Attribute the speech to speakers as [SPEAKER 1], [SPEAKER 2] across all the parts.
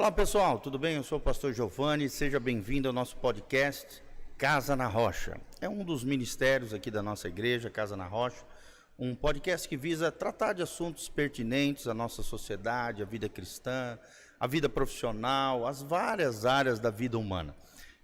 [SPEAKER 1] Olá pessoal, tudo bem? Eu sou o pastor Giovanni, seja bem-vindo ao nosso podcast Casa na Rocha. É um dos ministérios aqui da nossa igreja, Casa na Rocha, um podcast que visa tratar de assuntos pertinentes à nossa sociedade, à vida cristã, à vida profissional, às várias áreas da vida humana.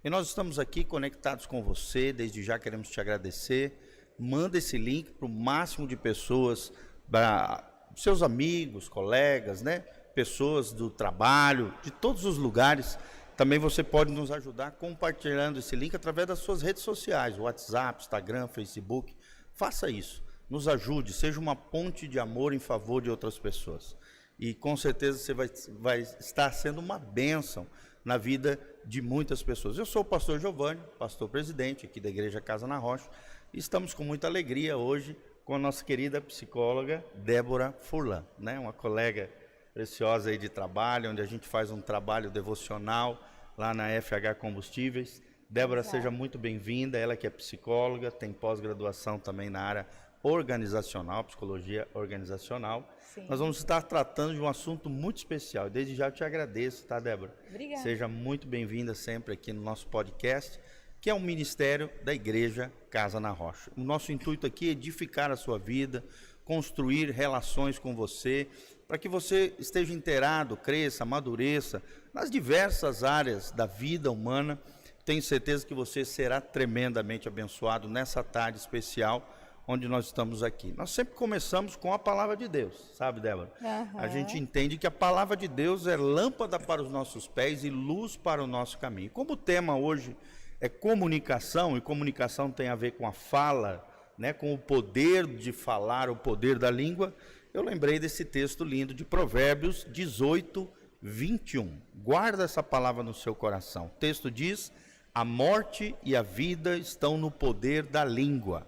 [SPEAKER 1] E nós estamos aqui conectados com você, desde já queremos te agradecer. Manda esse link para o máximo de pessoas, para seus amigos, colegas, né? Pessoas do trabalho, de todos os lugares. Também você pode nos ajudar compartilhando esse link através das suas redes sociais, WhatsApp, Instagram, Facebook. Faça isso, nos ajude, seja uma ponte de amor em favor de outras pessoas. E com certeza você vai estar sendo uma bênção na vida de muitas pessoas. Eu sou o pastor Giovanni, pastor presidente aqui da Igreja Casa na Rocha, e estamos com muita alegria hoje com a nossa querida psicóloga Débora Furlan, né? Uma colega preciosa aí de trabalho, onde a gente faz um trabalho devocional lá na FH Combustíveis. Débora, seja muito bem-vinda, ela que é psicóloga, tem pós-graduação também na área organizacional, psicologia organizacional. Sim. Nós vamos estar tratando de um assunto muito especial, desde já eu te agradeço, tá, Débora?
[SPEAKER 2] Obrigada.
[SPEAKER 1] Seja muito bem-vinda sempre aqui no nosso podcast, que é um ministério da Igreja Casa na Rocha. O nosso intuito aqui é edificar a sua vida, construir relações com você, para que você esteja inteirado, cresça, amadureça nas diversas áreas da vida humana. Tenho certeza que você será tremendamente abençoado nessa tarde especial onde nós estamos aqui. Nós sempre começamos com a palavra de Deus, sabe, Débora? A gente entende que a palavra de Deus é lâmpada para os nossos pés e luz para o nosso caminho. Como o tema hoje é comunicação, e comunicação tem a ver com a fala, né, com o poder de falar, o poder da língua, eu lembrei desse texto lindo de Provérbios 18, 21. Guarda essa palavra no seu coração. O texto diz: a morte e a vida estão no poder da língua,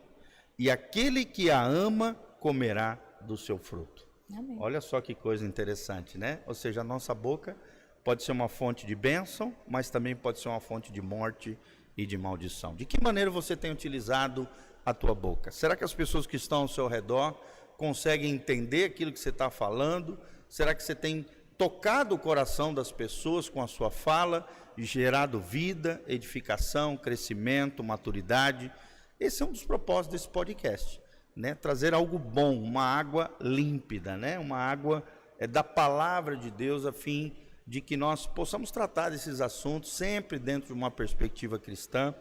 [SPEAKER 1] e aquele que a ama comerá do seu fruto. Amém. Olha só que coisa interessante, né? Ou seja, a nossa boca pode ser uma fonte de bênção, mas também pode ser uma fonte de morte e de maldição. De que maneira você tem utilizado a tua boca? Será que as pessoas que estão ao seu redor conseguem entender aquilo que você está falando? Será que você tem tocado o coração das pessoas com a sua fala, gerado vida, edificação, crescimento, maturidade? Esse é um dos propósitos desse podcast, né? Trazer algo bom, uma água límpida, né? Uma água da palavra de Deus, a fim de que nós possamos tratar desses assuntos sempre dentro de uma perspectiva cristã.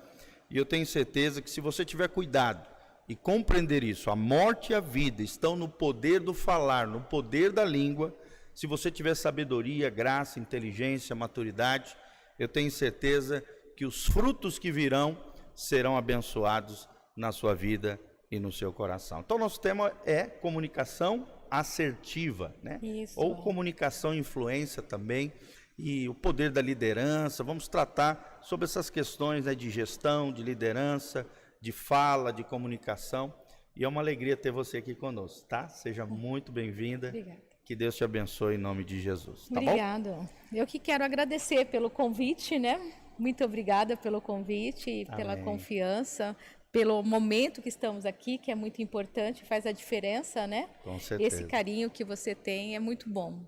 [SPEAKER 1] E eu tenho certeza que se você tiver cuidado e compreender isso, a morte e a vida estão no poder do falar, no poder da língua. Se você tiver sabedoria, graça, inteligência, maturidade, eu tenho certeza que os frutos que virão serão abençoados na sua vida e no seu coração. Então, nosso tema é comunicação assertiva, né? Isso. Ou comunicação influência também, e o poder da liderança. Vamos tratar sobre essas questões, né, de gestão, de liderança, de fala, de comunicação. E é uma alegria ter você aqui conosco, tá? Seja muito bem-vinda.
[SPEAKER 2] Obrigada.
[SPEAKER 1] Que Deus te abençoe em nome de Jesus. Tá
[SPEAKER 2] Obrigada.
[SPEAKER 1] Bom?
[SPEAKER 2] Eu que quero agradecer pelo convite, né? Muito obrigada pelo convite e pela
[SPEAKER 1] Amém.
[SPEAKER 2] Confiança, pelo momento que estamos aqui, que é muito importante, faz a diferença, né?
[SPEAKER 1] Com certeza.
[SPEAKER 2] Esse carinho que você tem é muito bom.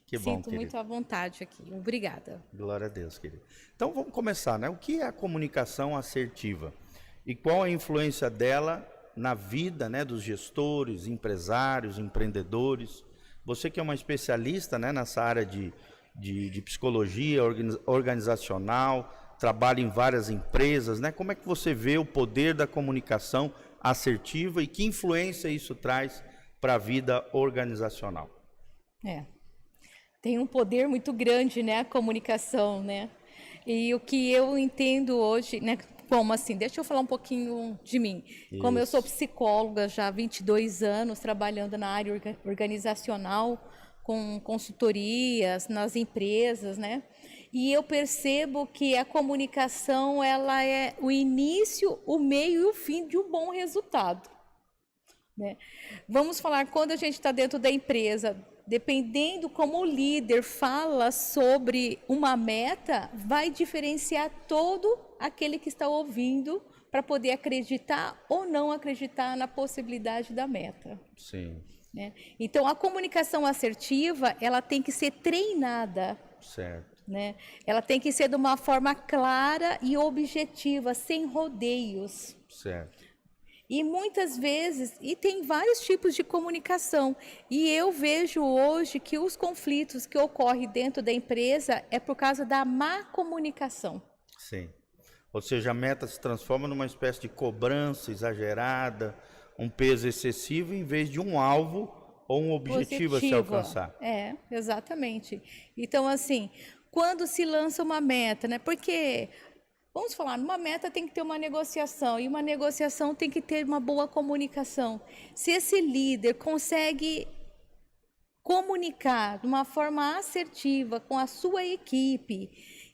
[SPEAKER 1] Que bom,
[SPEAKER 2] Sinto muito à vontade aqui. Obrigada.
[SPEAKER 1] Glória a Deus, querido. Então vamos começar, né? O que é a comunicação assertiva? E qual a influência dela na vida, né, dos gestores, empresários, empreendedores? Você que é uma especialista, né, nessa área de psicologia organizacional, trabalha em várias empresas, né? Como é que você vê o poder da comunicação assertiva e que influência isso traz para a vida organizacional?
[SPEAKER 2] Tem um poder muito grande, né, a comunicação, né? E o que eu entendo hoje, né, como assim, deixa eu falar um pouquinho de mim. Isso. Como eu sou psicóloga já há 22 anos, trabalhando na área organizacional, com consultorias nas empresas, né? E eu percebo que a comunicação, ela é o início, o meio e o fim de um bom resultado, né? Vamos falar, quando a gente está dentro da empresa, dependendo como o líder fala sobre uma meta, vai diferenciar todo aquele que está ouvindo para poder acreditar ou não acreditar na possibilidade da meta.
[SPEAKER 1] Sim.
[SPEAKER 2] Né? Então, a comunicação assertiva, ela tem que ser treinada.
[SPEAKER 1] Certo.
[SPEAKER 2] né? Ela tem que ser de uma forma clara e objetiva, sem rodeios.
[SPEAKER 1] Certo.
[SPEAKER 2] E muitas vezes, e tem vários tipos de comunicação. E eu vejo hoje que os conflitos que ocorrem dentro da empresa é por causa da má comunicação.
[SPEAKER 1] Sim. Ou seja, a meta se transforma numa espécie de cobrança exagerada, um peso excessivo, em vez de um alvo ou um objetivo a se alcançar.
[SPEAKER 2] É, exatamente. Então, assim, quando se lança uma meta, né? Porque, vamos falar, uma meta tem que ter uma negociação, e uma negociação tem que ter uma boa comunicação. Se esse líder consegue comunicar de uma forma assertiva com a sua equipe,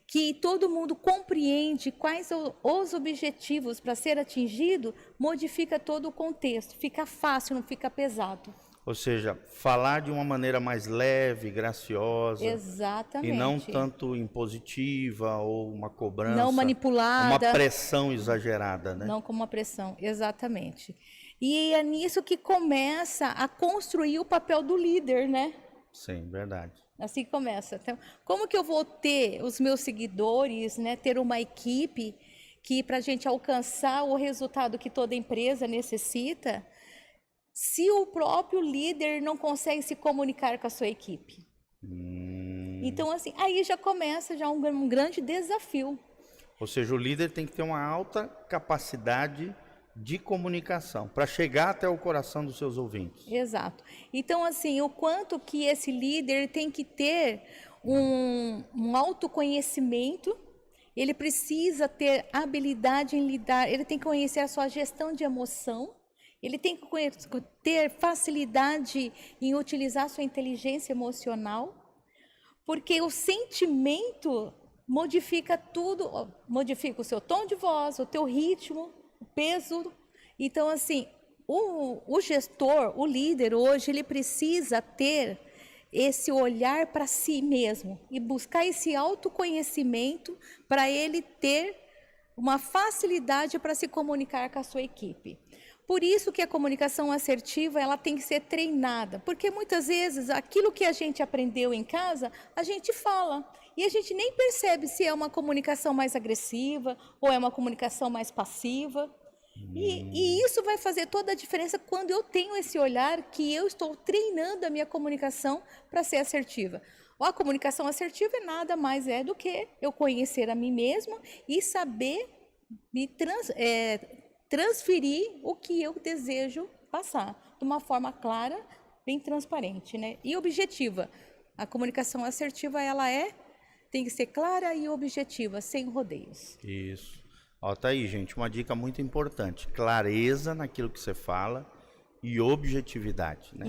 [SPEAKER 2] que todo mundo compreende quais são os objetivos para ser atingido, modifica todo o contexto, fica fácil, não fica pesado.
[SPEAKER 1] Ou seja, falar de uma maneira mais leve, graciosa.
[SPEAKER 2] Exatamente.
[SPEAKER 1] E não tanto impositiva ou uma cobrança.
[SPEAKER 2] Não manipulada.
[SPEAKER 1] Uma pressão exagerada, né?
[SPEAKER 2] Não como uma pressão, exatamente. E é nisso que começa a construir o papel do líder, né?
[SPEAKER 1] Sim, verdade.
[SPEAKER 2] Assim que começa. Então, como que eu vou ter os meus seguidores, né? Ter uma equipe que, para a gente alcançar o resultado que toda empresa necessita, se o próprio líder não consegue se comunicar com a sua equipe? Então, assim, aí já começa um grande desafio.
[SPEAKER 1] Ou seja, o líder tem que ter uma alta capacidade de comunicação para chegar até o coração dos seus ouvintes.
[SPEAKER 2] Exato. Então, assim, o quanto que esse líder tem que ter um autoconhecimento, ele precisa ter habilidade em lidar, ele tem que conhecer a sua gestão de emoção, ele tem que ter facilidade em utilizar a sua inteligência emocional, porque o sentimento modifica tudo, modifica o seu tom de voz, o teu ritmo, o peso. Então, assim, o gestor, o líder hoje, ele precisa ter esse olhar para si mesmo e buscar esse autoconhecimento para ele ter uma facilidade para se comunicar com a sua equipe. Por isso que a comunicação assertiva, ela tem que ser treinada, porque muitas vezes aquilo que a gente aprendeu em casa, a gente fala, e a gente nem percebe se é uma comunicação mais agressiva ou é uma comunicação mais passiva. E isso vai fazer toda a diferença quando eu tenho esse olhar que eu estou treinando a minha comunicação para ser assertiva. A comunicação assertiva nada mais é do que eu conhecer a mim mesma e saber me transferir o que eu desejo passar de uma forma clara, bem transparente, né? E objetiva. A comunicação assertiva, tem que ser clara e objetiva, sem rodeios.
[SPEAKER 1] Isso. Ó, tá aí, gente, uma dica muito importante. Clareza naquilo que você fala e objetividade, né?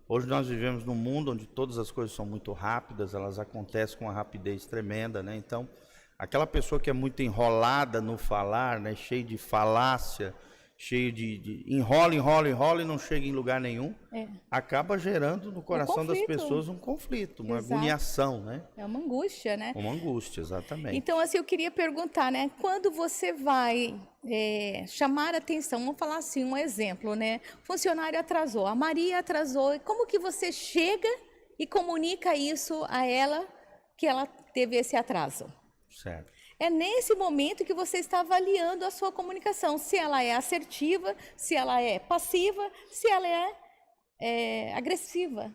[SPEAKER 1] Hoje nós vivemos num mundo onde todas as coisas são muito rápidas, elas acontecem com uma rapidez tremenda, né? Então, aquela pessoa que é muito enrolada no falar, né, cheio de falácia, cheio de enrola e não chega em lugar nenhum, acaba gerando no coração das pessoas um conflito, uma agoniação, né?
[SPEAKER 2] É uma angústia, né?
[SPEAKER 1] Uma angústia, exatamente.
[SPEAKER 2] Então, assim, eu queria perguntar, né, quando você vai chamar a atenção, vamos falar assim, um exemplo, né? Funcionário atrasou, a Maria atrasou, como que você chega e comunica isso a ela, que ela teve esse atraso?
[SPEAKER 1] Certo.
[SPEAKER 2] É nesse momento que você está avaliando a sua comunicação, se ela é assertiva, se ela é passiva, se ela é agressiva.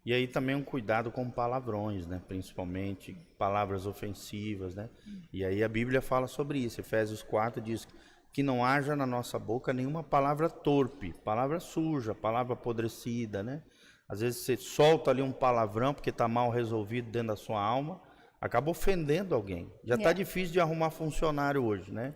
[SPEAKER 1] E aí também um cuidado com palavrões, né? Principalmente palavras ofensivas, né? E aí a Bíblia fala sobre isso. Efésios 4 diz que não haja na nossa boca nenhuma palavra torpe, palavra suja, palavra apodrecida, né? Às vezes você solta ali um palavrão porque está mal resolvido dentro da sua alma, acaba ofendendo alguém. Já está difícil de arrumar funcionário hoje, né?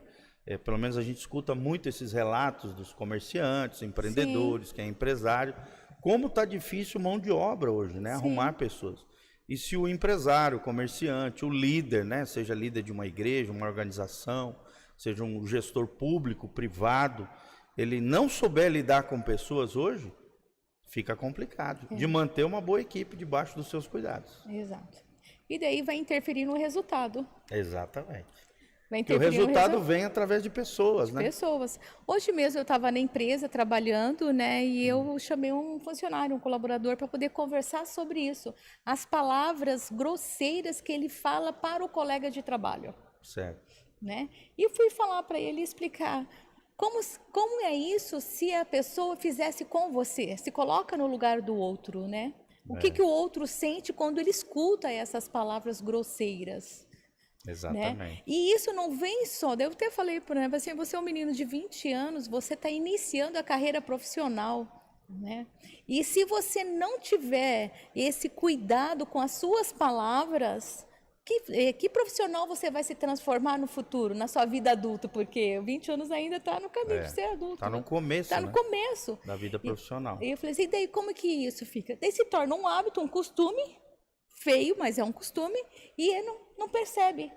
[SPEAKER 1] Pelo menos a gente escuta muito esses relatos dos comerciantes, empreendedores, quem é empresário. Como está difícil mão de obra hoje, né? Arrumar pessoas. E se o empresário, o comerciante, o líder, né? Seja líder de uma igreja, uma organização, seja um gestor público, privado, ele não souber lidar com pessoas hoje, fica complicado de manter uma boa equipe debaixo dos seus cuidados.
[SPEAKER 2] Exato. E daí vai interferir no resultado.
[SPEAKER 1] Exatamente.
[SPEAKER 2] vai
[SPEAKER 1] Porque o
[SPEAKER 2] interferir no
[SPEAKER 1] resultado vem através de pessoas, né?
[SPEAKER 2] pessoas. Hoje mesmo eu estava na empresa trabalhando, né? E eu chamei um funcionário, um colaborador, para poder conversar sobre isso. As palavras grosseiras que ele fala para o colega de trabalho,
[SPEAKER 1] Certo.
[SPEAKER 2] né? E eu fui falar para ele, explicar como é isso se a pessoa fizesse com você, se coloca no lugar do outro, né? O que o outro sente quando ele escuta essas palavras grosseiras? Né?
[SPEAKER 1] Exatamente.
[SPEAKER 2] E isso não vem só, eu até falei para ele, assim, você é um menino de 20 anos, você está iniciando a carreira profissional, né? E se você não tiver esse cuidado com as suas palavras, que profissional você vai se transformar no futuro, na sua vida adulta? Porque 20 anos ainda está no caminho de ser adulto.
[SPEAKER 1] Está no
[SPEAKER 2] né?
[SPEAKER 1] começo,
[SPEAKER 2] Tá no
[SPEAKER 1] né?
[SPEAKER 2] começo.
[SPEAKER 1] Da vida profissional.
[SPEAKER 2] E eu falei assim, e daí como que isso fica? Daí se torna um hábito, um costume, feio, mas é um costume, e ele não percebe.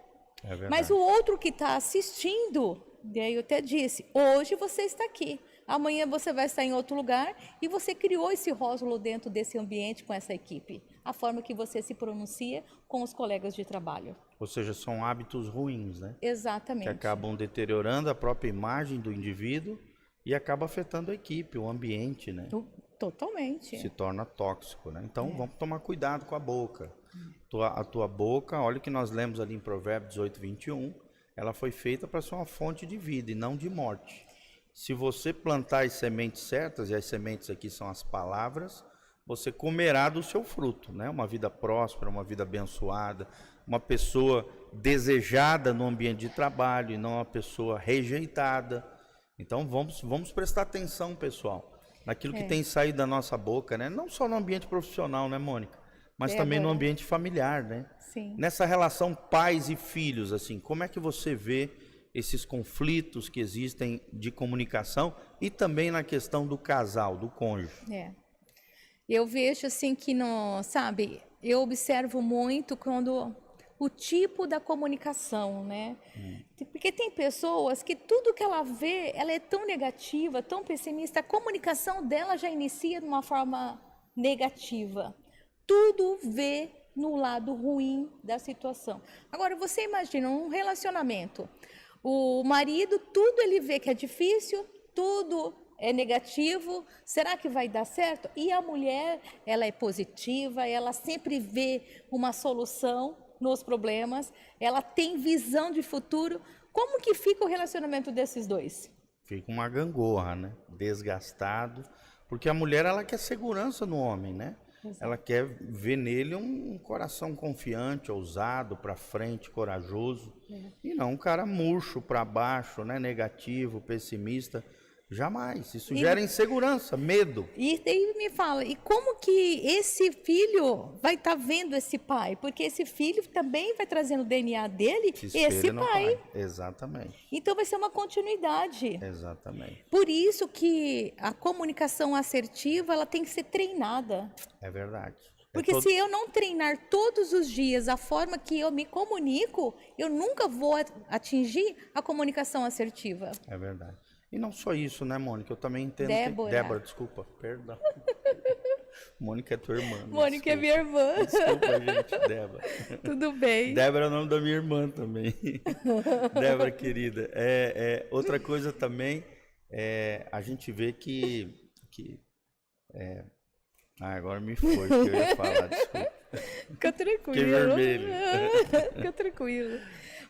[SPEAKER 1] É verdade.
[SPEAKER 2] Mas o outro que está assistindo, daí eu até disse, hoje você está aqui, amanhã você vai estar em outro lugar e você criou esse rótulo dentro desse ambiente com essa equipe. A forma que você se pronuncia com os colegas de trabalho.
[SPEAKER 1] Ou seja, são hábitos ruins, né?
[SPEAKER 2] Exatamente.
[SPEAKER 1] Que acabam deteriorando a própria imagem do indivíduo e acaba afetando a equipe, o ambiente, né?
[SPEAKER 2] Totalmente.
[SPEAKER 1] Se torna tóxico, né? Então vamos tomar cuidado com a boca. A tua boca, olha o que nós lemos ali em Provérbios 18:21, ela foi feita para ser uma fonte de vida e não de morte. Se você plantar as sementes certas, e as sementes aqui são as palavras, você comerá do seu fruto, né? Uma vida próspera, uma vida abençoada, uma pessoa desejada no ambiente de trabalho e não uma pessoa rejeitada. Então vamos prestar atenção, pessoal, naquilo que tem saído da nossa boca, né? Não só no ambiente profissional, né, Mônica? Mas também no ambiente familiar, né?
[SPEAKER 2] Sim.
[SPEAKER 1] Nessa relação pais e filhos, assim, como é que você vê esses conflitos que existem de comunicação e também na questão do casal, do cônjuge?
[SPEAKER 2] Eu vejo assim que não, sabe, eu observo muito quando o tipo da comunicação, né? Porque tem pessoas que tudo que ela vê, ela é tão negativa, tão pessimista, a comunicação dela já inicia de uma forma negativa. Tudo vê no lado ruim da situação. Agora, você imagina um relacionamento. O marido, tudo ele vê que é difícil, tudo é negativo, será que vai dar certo? E a mulher, ela é positiva, ela sempre vê uma solução nos problemas, ela tem visão de futuro. Como que fica o relacionamento desses dois?
[SPEAKER 1] Fica uma gangorra, né? Desgastado, porque a mulher, ela quer segurança no homem, né? Exato. Ela quer ver nele um coração confiante, ousado, para frente, corajoso, e não um cara murcho, para baixo, né? Negativo, pessimista. Jamais. Isso gera insegurança, medo.
[SPEAKER 2] E daí me fala, e como que esse filho vai estar vendo esse pai? Porque esse filho também vai trazendo o DNA dele, esse pai.
[SPEAKER 1] Exatamente.
[SPEAKER 2] Então vai ser uma continuidade.
[SPEAKER 1] Exatamente.
[SPEAKER 2] Por isso que a comunicação assertiva, ela tem que ser treinada.
[SPEAKER 1] É verdade.
[SPEAKER 2] Porque se eu não treinar todos os dias a forma que eu me comunico, eu nunca vou atingir a comunicação assertiva.
[SPEAKER 1] É verdade. E não só isso, né, Mônica? Eu também entendo
[SPEAKER 2] Débora,
[SPEAKER 1] desculpa, perdão. Mônica é tua irmã.
[SPEAKER 2] Mônica é minha irmã.
[SPEAKER 1] Desculpa, gente, Débora.
[SPEAKER 2] Tudo bem.
[SPEAKER 1] Débora é o nome da minha irmã também. Débora, querida. Outra coisa também, a gente vê que agora me foi que eu ia falar, desculpa.
[SPEAKER 2] Fica tranquilo.
[SPEAKER 1] Que vermelho.
[SPEAKER 2] Fica tranquilo.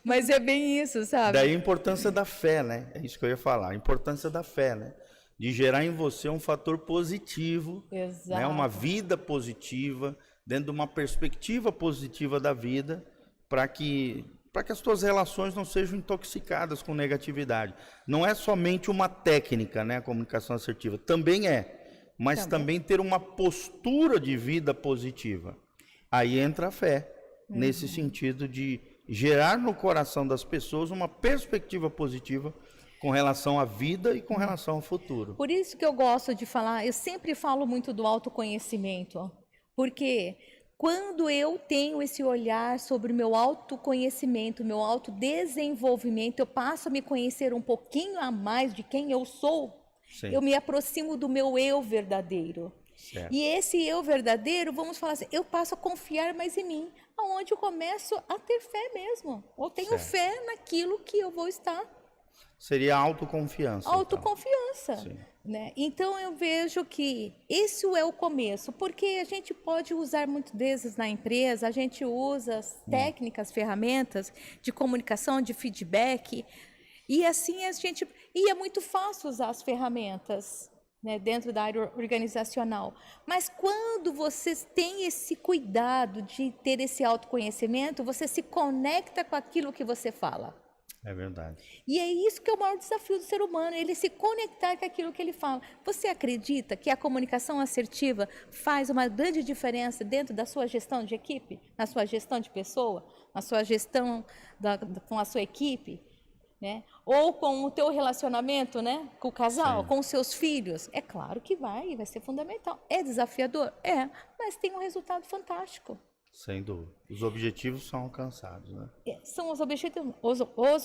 [SPEAKER 2] Mas é bem isso, sabe?
[SPEAKER 1] Daí a importância da fé, né? É isso que eu ia falar. A importância da fé, né? De gerar em você um fator positivo, né? Uma vida positiva, dentro de uma perspectiva positiva da vida, para que as suas relações não sejam intoxicadas com negatividade. Não é somente uma técnica, né? A comunicação assertiva. Também mas também ter uma postura de vida positiva. Aí entra a fé, nesse sentido de gerar no coração das pessoas uma perspectiva positiva com relação à vida e com relação ao futuro.
[SPEAKER 2] Por isso que eu gosto de falar, eu sempre falo muito do autoconhecimento, porque quando eu tenho esse olhar sobre o meu autoconhecimento, meu autodesenvolvimento, eu passo a me conhecer um pouquinho a mais de quem eu sou, eu me aproximo do meu eu verdadeiro.
[SPEAKER 1] Certo.
[SPEAKER 2] E esse eu verdadeiro, vamos falar assim, eu passo a confiar mais em mim, aonde eu começo a ter fé mesmo. Eu tenho
[SPEAKER 1] Certo.
[SPEAKER 2] fé naquilo que eu vou estar.
[SPEAKER 1] Seria autoconfiança.
[SPEAKER 2] Autoconfiança,
[SPEAKER 1] Sim.
[SPEAKER 2] né? Então eu vejo que isso é o começo, porque a gente pode usar muitas vezes na empresa, a gente usa as técnicas, ferramentas de comunicação, de feedback, e assim a gente. E é muito fácil usar as ferramentas, né, dentro da área organizacional. Mas quando você tem esse cuidado de ter esse autoconhecimento, você se conecta com aquilo que você fala.
[SPEAKER 1] É verdade.
[SPEAKER 2] E é isso que é o maior desafio do ser humano, ele se conectar com aquilo que ele fala. Você acredita que a comunicação assertiva faz uma grande diferença dentro da sua gestão de equipe, na sua gestão de pessoa, na sua gestão com a sua equipe, né? Ou com o teu relacionamento, né? Com o casal,
[SPEAKER 1] Sim.
[SPEAKER 2] com os seus filhos? É claro que vai ser fundamental. É desafiador? É, mas tem um resultado fantástico.
[SPEAKER 1] Sem dúvida. Os objetivos são alcançados, né?
[SPEAKER 2] São os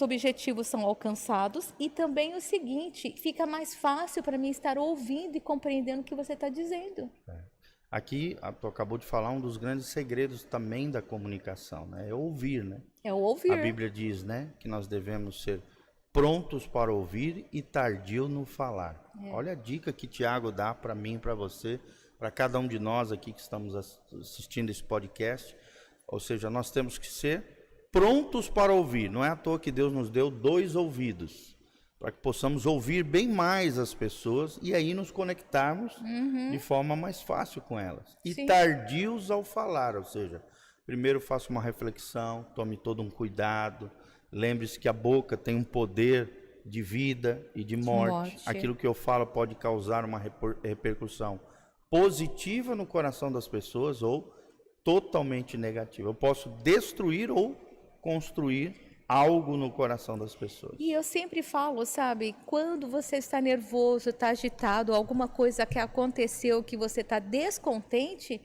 [SPEAKER 2] objetivos são alcançados e também o seguinte, fica mais fácil para mim estar ouvindo e compreendendo o que você está dizendo.
[SPEAKER 1] Aqui, tu acabou de falar um dos grandes segredos também da comunicação, né? É ouvir, né?
[SPEAKER 2] É o ouvir.
[SPEAKER 1] A Bíblia diz, né, que nós devemos ser prontos para ouvir e tardio no falar. Olha a dica que Tiago dá para mim e para você, para cada um de nós aqui que estamos assistindo esse podcast. Ou seja, nós temos que ser prontos para ouvir. Não é à toa que Deus nos deu 2 ouvidos, para que possamos ouvir bem mais as pessoas e aí nos conectarmos de forma mais fácil com elas. E
[SPEAKER 2] Sim.
[SPEAKER 1] tardios ao falar, ou seja, primeiro faça uma reflexão, tome todo um cuidado, lembre-se que a boca tem um poder de vida e de morte. Aquilo que eu falo pode causar uma repercussão positiva no coração das pessoas ou totalmente negativa. Eu posso destruir ou construir algo no coração das pessoas.
[SPEAKER 2] E eu sempre falo, sabe, quando você está nervoso, está agitado, alguma coisa que aconteceu que você está descontente,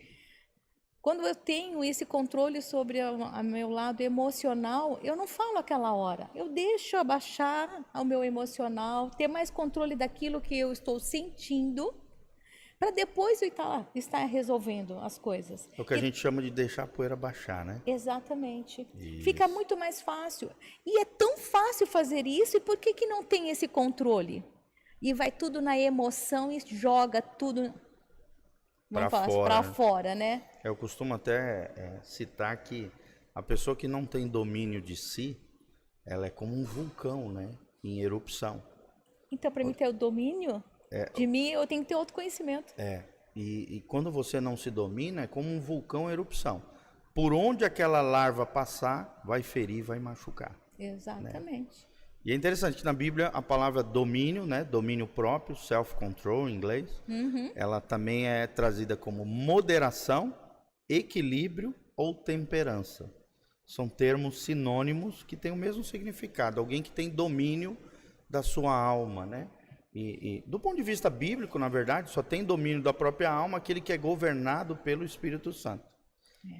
[SPEAKER 2] quando eu tenho esse controle sobre o meu lado emocional, eu não falo aquela hora. Eu deixo abaixar o meu emocional, ter mais controle daquilo que eu estou sentindo, para depois eu estar resolvendo as coisas.
[SPEAKER 1] É o que a gente chama de deixar a poeira baixar, né?
[SPEAKER 2] Exatamente.
[SPEAKER 1] Isso.
[SPEAKER 2] Fica muito mais fácil. E é tão fácil fazer isso, e por que não tem esse controle? E vai tudo na emoção e joga tudo para fora, né?
[SPEAKER 1] Eu costumo até citar que a pessoa que não tem domínio de si, ela é como um vulcão, né? Em erupção.
[SPEAKER 2] Então, para mim ter o domínio de mim, eu tenho que ter autoconhecimento.
[SPEAKER 1] E quando você não se domina, é como um vulcão em erupção. Por onde aquela larva passar, vai ferir, vai machucar.
[SPEAKER 2] Exatamente.
[SPEAKER 1] Né? E é interessante que na Bíblia a palavra domínio, né, domínio próprio, self-control em inglês, ela também é trazida como moderação, equilíbrio ou temperança. São termos sinônimos que têm o mesmo significado. Alguém que tem domínio da sua alma, né? E do ponto de vista bíblico, na verdade, só tem domínio da própria alma aquele que é governado pelo Espírito Santo.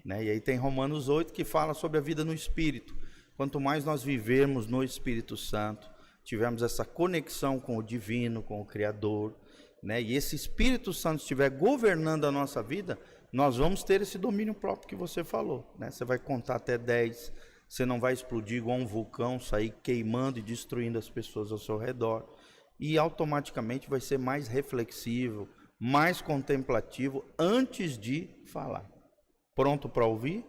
[SPEAKER 1] Né? E aí tem Romanos 8 que fala sobre a vida no Espírito. Quanto mais nós vivermos no Espírito Santo, tivermos essa conexão com o divino, com o Criador, né? E esse Espírito Santo estiver governando a nossa vida, nós vamos ter esse domínio próprio que você falou. Né? Você vai contar até 10, você não vai explodir igual um vulcão, sair queimando e destruindo as pessoas ao seu redor. E automaticamente vai ser mais reflexivo, mais contemplativo antes de falar. Pronto para ouvir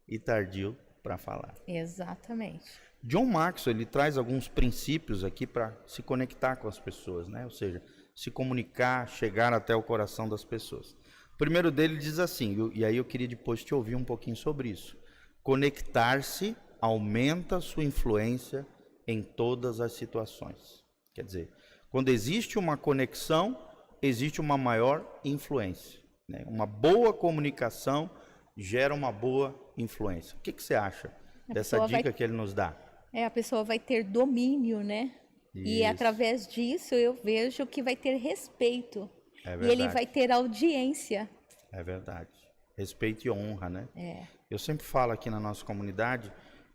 [SPEAKER 1] e tardio para falar.
[SPEAKER 2] Exatamente.
[SPEAKER 1] John Maxwell, ele traz alguns princípios aqui para se conectar com as pessoas, né? Ou seja, se comunicar, chegar até o coração das pessoas. O primeiro dele diz assim, e aí eu queria depois te ouvir um pouquinho sobre isso. Conectar-se aumenta sua influência em todas as situações. Quer dizer, quando existe uma conexão, existe uma maior influência. Né? Uma boa comunicação gera uma boa influência. O que você acha dessa dica que ele nos dá?
[SPEAKER 2] A pessoa vai ter domínio, né? Isso. E através disso eu vejo que vai ter respeito. E ele vai ter audiência.
[SPEAKER 1] É verdade. Respeito e honra, né? Eu sempre falo aqui na nossa comunidade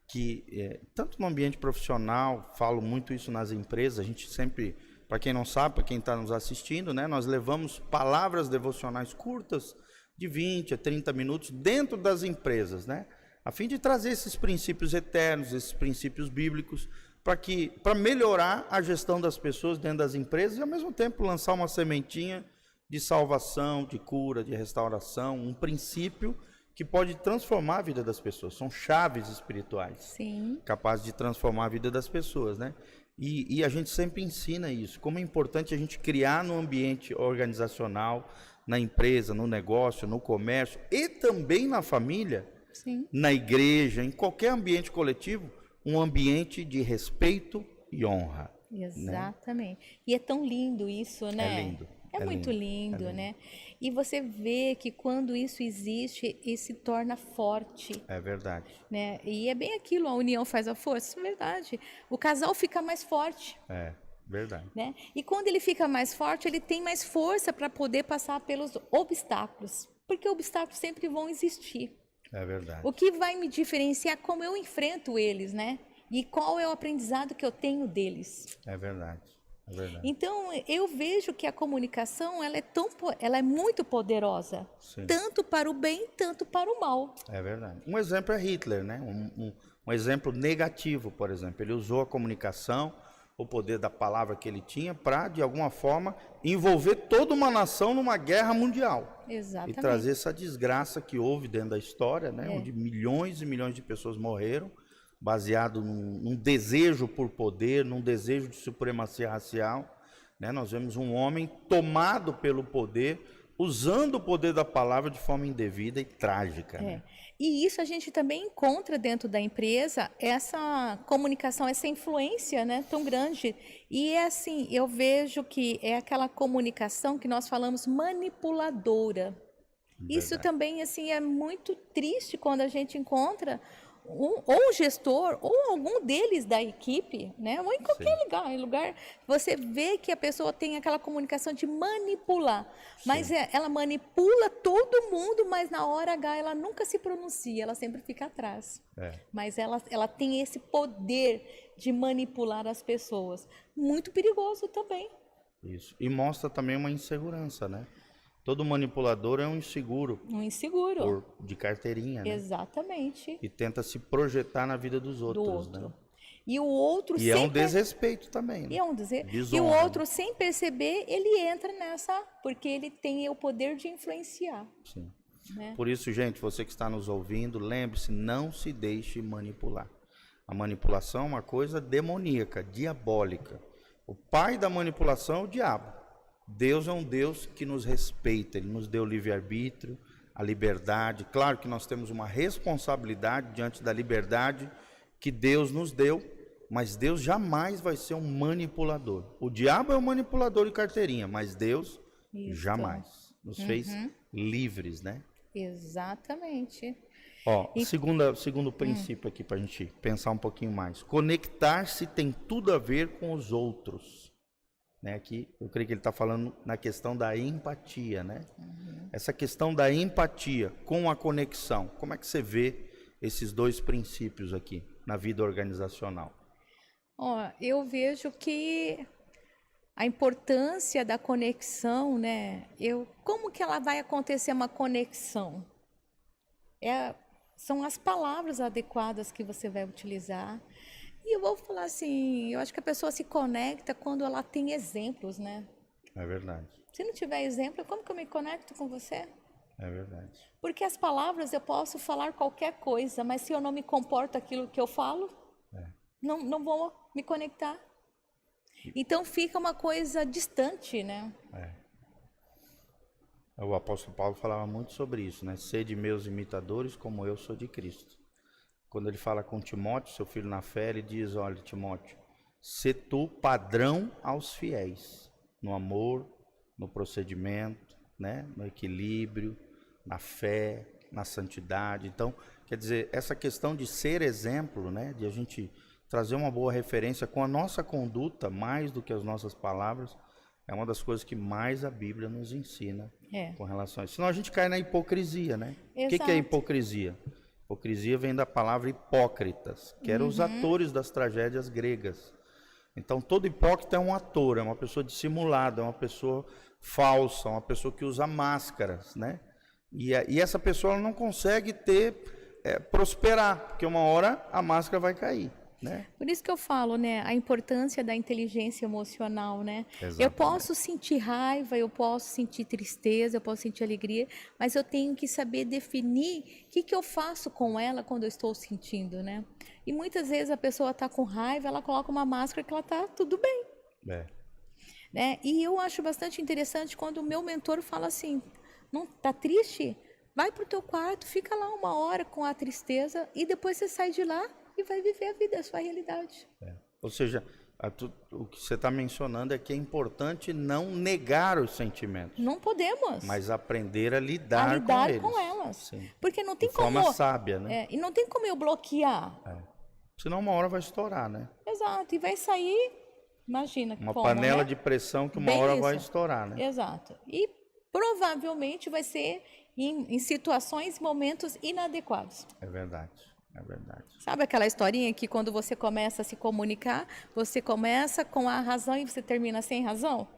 [SPEAKER 1] que, tanto no ambiente profissional, falo muito isso nas empresas, a gente sempre para quem não sabe, para quem está nos assistindo, né, nós levamos palavras devocionais curtas, de 20 a 30 minutos, dentro das empresas, né, a fim de trazer esses princípios eternos, esses princípios bíblicos, para melhorar a gestão das pessoas dentro das empresas e, ao mesmo tempo, lançar uma sementinha de salvação, de cura, de restauração, um princípio que pode transformar a vida das pessoas. São chaves espirituais.
[SPEAKER 2] Sim.
[SPEAKER 1] Capazes de transformar a vida das pessoas, né? E a gente sempre ensina isso, como é importante a gente criar no ambiente organizacional, na empresa, no negócio, no comércio e também na família,
[SPEAKER 2] Sim.
[SPEAKER 1] na igreja, em qualquer ambiente coletivo, um ambiente de respeito e honra.
[SPEAKER 2] Exatamente. Né? E é tão lindo isso, né?
[SPEAKER 1] É lindo.
[SPEAKER 2] É muito lindo, né? E você vê que quando isso existe, isso se torna forte.
[SPEAKER 1] É verdade.
[SPEAKER 2] Né? E é bem aquilo, a união faz a força, é verdade. O casal fica mais forte.
[SPEAKER 1] É, verdade.
[SPEAKER 2] Né? E quando ele fica mais forte, ele tem mais força para poder passar pelos obstáculos. Porque obstáculos sempre vão existir.
[SPEAKER 1] É verdade.
[SPEAKER 2] O que vai me diferenciar é como eu enfrento eles, né? E qual é o aprendizado que eu tenho deles.
[SPEAKER 1] É verdade. É verdade.
[SPEAKER 2] Então, eu vejo que a comunicação ela é muito poderosa. Sim. Tanto para o bem, tanto para o mal.
[SPEAKER 1] É verdade. Um exemplo é Hitler, né? Um exemplo negativo, por exemplo. Ele usou a comunicação, o poder da palavra que ele tinha, para, de alguma forma, envolver toda uma nação numa guerra mundial.
[SPEAKER 2] Exatamente.
[SPEAKER 1] E trazer essa desgraça que houve dentro da história, né? Onde milhões e milhões de pessoas morreram, baseado num desejo por poder, num desejo de supremacia racial, né? Nós vemos um homem tomado pelo poder, usando o poder da palavra de forma indevida e trágica. Né?
[SPEAKER 2] E isso a gente também encontra dentro da empresa, essa comunicação, essa influência, né, tão grande. E é assim, eu vejo que é aquela comunicação que nós falamos manipuladora. Verdade. Isso também assim, é muito triste quando a gente encontra ou um gestor, ou algum deles da equipe, né? Ou em qualquer lugar, você vê que a pessoa tem aquela comunicação de manipular. Sim. Mas ela manipula todo mundo, mas na hora H ela nunca se pronuncia, ela sempre fica atrás. Mas ela tem esse poder de manipular as pessoas. Muito perigoso também.
[SPEAKER 1] Isso. E mostra também uma insegurança, né? Todo manipulador é um inseguro.
[SPEAKER 2] Um inseguro.
[SPEAKER 1] De carteirinha, né?
[SPEAKER 2] Exatamente.
[SPEAKER 1] E tenta se projetar na vida dos outros, né?
[SPEAKER 2] E o outro
[SPEAKER 1] E é um desrespeito também, né?
[SPEAKER 2] E o outro, sem perceber, ele entra nessa, porque ele tem o poder de influenciar.
[SPEAKER 1] Sim. Né? Por isso, gente, você que está nos ouvindo, lembre-se, não se deixe manipular. A manipulação é uma coisa demoníaca, diabólica. O pai da manipulação é o diabo. Deus é um Deus que nos respeita, Ele nos deu livre-arbítrio, a liberdade. Claro que nós temos uma responsabilidade diante da liberdade que Deus nos deu, mas Deus jamais vai ser um manipulador. O diabo é um manipulador de carteirinha, mas Deus jamais. Nos fez livres, né?
[SPEAKER 2] Exatamente.
[SPEAKER 1] Ó, segundo princípio aqui para a gente pensar um pouquinho mais. Conectar-se tem tudo a ver com os outros. Né, aqui, eu creio que ele está falando na questão da empatia, né? Essa questão da empatia com a conexão, como é que você vê esses dois princípios aqui na vida organizacional?
[SPEAKER 2] Eu vejo que a importância da conexão, né? Como que ela vai acontecer uma conexão? São as palavras adequadas que você vai utilizar. E eu vou falar assim, eu acho que a pessoa se conecta quando ela tem exemplos, né?
[SPEAKER 1] É verdade.
[SPEAKER 2] Se não tiver exemplo, como que eu me conecto com você?
[SPEAKER 1] É verdade.
[SPEAKER 2] Porque as palavras eu posso falar qualquer coisa, mas se eu não me comporto aquilo que eu falo, não vou me conectar. Então fica uma coisa distante, né?
[SPEAKER 1] O apóstolo Paulo falava muito sobre isso, né? Sede meus imitadores como eu sou de Cristo. Quando ele fala com Timóteo, seu filho na fé, ele diz, olha, Timóteo, sê tu padrão aos fiéis, no amor, no procedimento, né? No equilíbrio, na fé, na santidade. Então, quer dizer, essa questão de ser exemplo, né? De a gente trazer uma boa referência com a nossa conduta, mais do que as nossas palavras, é uma das coisas que mais a Bíblia nos ensina com relação a isso. Senão a gente cai na hipocrisia, né? O que é hipocrisia? Hipocrisia vem da palavra hipócritas, que eram os atores das tragédias gregas. Então, todo hipócrita é um ator, é uma pessoa dissimulada, é uma pessoa falsa, uma pessoa que usa máscaras, né? E essa pessoa ela não consegue prosperar, porque uma hora a máscara vai cair, né?
[SPEAKER 2] Por isso que eu falo, né, a importância da inteligência emocional, né?
[SPEAKER 1] Exatamente.
[SPEAKER 2] Eu posso sentir raiva, eu posso sentir tristeza, eu posso sentir alegria, mas eu tenho que saber definir o que eu faço com ela quando eu estou sentindo, né? E muitas vezes a pessoa está com raiva, ela coloca uma máscara que ela está tudo bem. Né? E eu acho bastante interessante quando o meu mentor fala assim, não tá triste? Vai pro teu quarto, fica lá 1 hora com a tristeza e depois você sai de lá e vai viver a vida, a sua realidade.
[SPEAKER 1] Ou seja, o que você está mencionando é que é importante não negar os sentimentos.
[SPEAKER 2] Não podemos.
[SPEAKER 1] Mas aprender a lidar com eles.
[SPEAKER 2] Com elas.
[SPEAKER 1] Sim.
[SPEAKER 2] Porque não tem
[SPEAKER 1] de
[SPEAKER 2] como...
[SPEAKER 1] forma sábia, né?
[SPEAKER 2] E não tem como eu bloquear.
[SPEAKER 1] Senão uma hora vai estourar, né?
[SPEAKER 2] Exato. E vai sair, imagina
[SPEAKER 1] uma
[SPEAKER 2] como,
[SPEAKER 1] panela
[SPEAKER 2] né?
[SPEAKER 1] de pressão que uma
[SPEAKER 2] Bem
[SPEAKER 1] hora
[SPEAKER 2] isso.
[SPEAKER 1] vai estourar, né?
[SPEAKER 2] Exato. E provavelmente vai ser em situações, momentos inadequados.
[SPEAKER 1] É verdade. É verdade.
[SPEAKER 2] Sabe aquela historinha que quando você começa a se comunicar, você começa com a razão e você termina sem razão?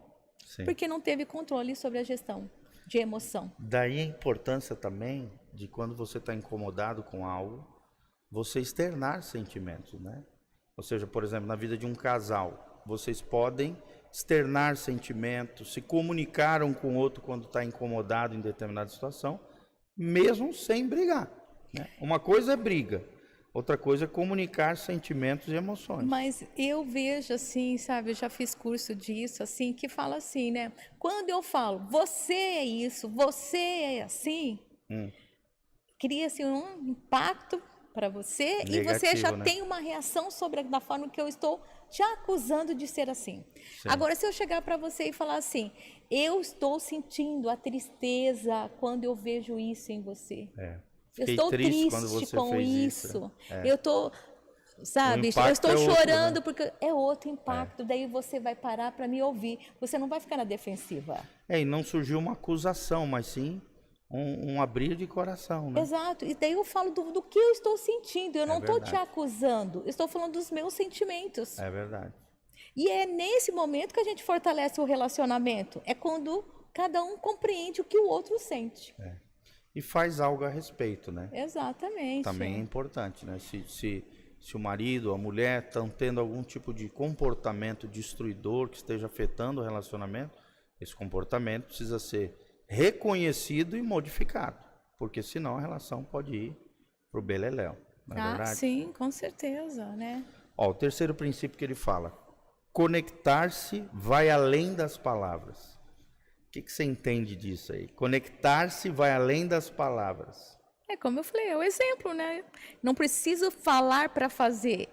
[SPEAKER 1] Sim.
[SPEAKER 2] Porque não teve controle sobre a gestão de emoção.
[SPEAKER 1] Daí a importância também de quando você está incomodado com algo, você externar sentimentos, né? Ou seja, por exemplo, na vida de um casal, vocês podem externar sentimentos, se comunicar um com o outro quando está incomodado em determinada situação, mesmo sem brigar. Né? Uma coisa é briga, outra coisa é comunicar sentimentos e emoções.
[SPEAKER 2] Mas eu vejo assim, sabe, eu já fiz curso disso, assim, que fala assim, né? Quando eu falo, você é isso, você é assim, cria-se um impacto para você
[SPEAKER 1] Negativo,
[SPEAKER 2] e você já
[SPEAKER 1] né?
[SPEAKER 2] tem uma reação sobre da forma que eu estou te acusando de ser assim. Sim. Agora, se eu chegar para você e falar assim, eu estou sentindo a tristeza quando eu vejo isso em você. Eu estou triste com isso. Eu estou, sabe, eu estou chorando, né? Porque é outro impacto. Daí você vai parar para me ouvir. Você não vai ficar na defensiva.
[SPEAKER 1] E não surgiu uma acusação, mas sim um abrir de coração, né?
[SPEAKER 2] Exato. E daí eu falo do que eu estou sentindo. Eu não estou te acusando. Eu estou falando dos meus sentimentos.
[SPEAKER 1] É verdade.
[SPEAKER 2] E é nesse momento que a gente fortalece o relacionamento. É quando cada um compreende o que o outro sente.
[SPEAKER 1] E faz algo a respeito, né?
[SPEAKER 2] Exatamente.
[SPEAKER 1] Também é importante, né? Se o marido ou a mulher estão tendo algum tipo de comportamento destruidor que esteja afetando o relacionamento, esse comportamento precisa ser reconhecido e modificado, porque senão a relação pode ir pro beleléu, não é verdade?
[SPEAKER 2] Sim, com certeza, né?
[SPEAKER 1] O terceiro princípio que ele fala, conectar-se vai além das palavras. O que você entende disso aí? Conectar-se vai além das palavras.
[SPEAKER 2] É como eu falei, é o exemplo, né? Não preciso falar para fazer.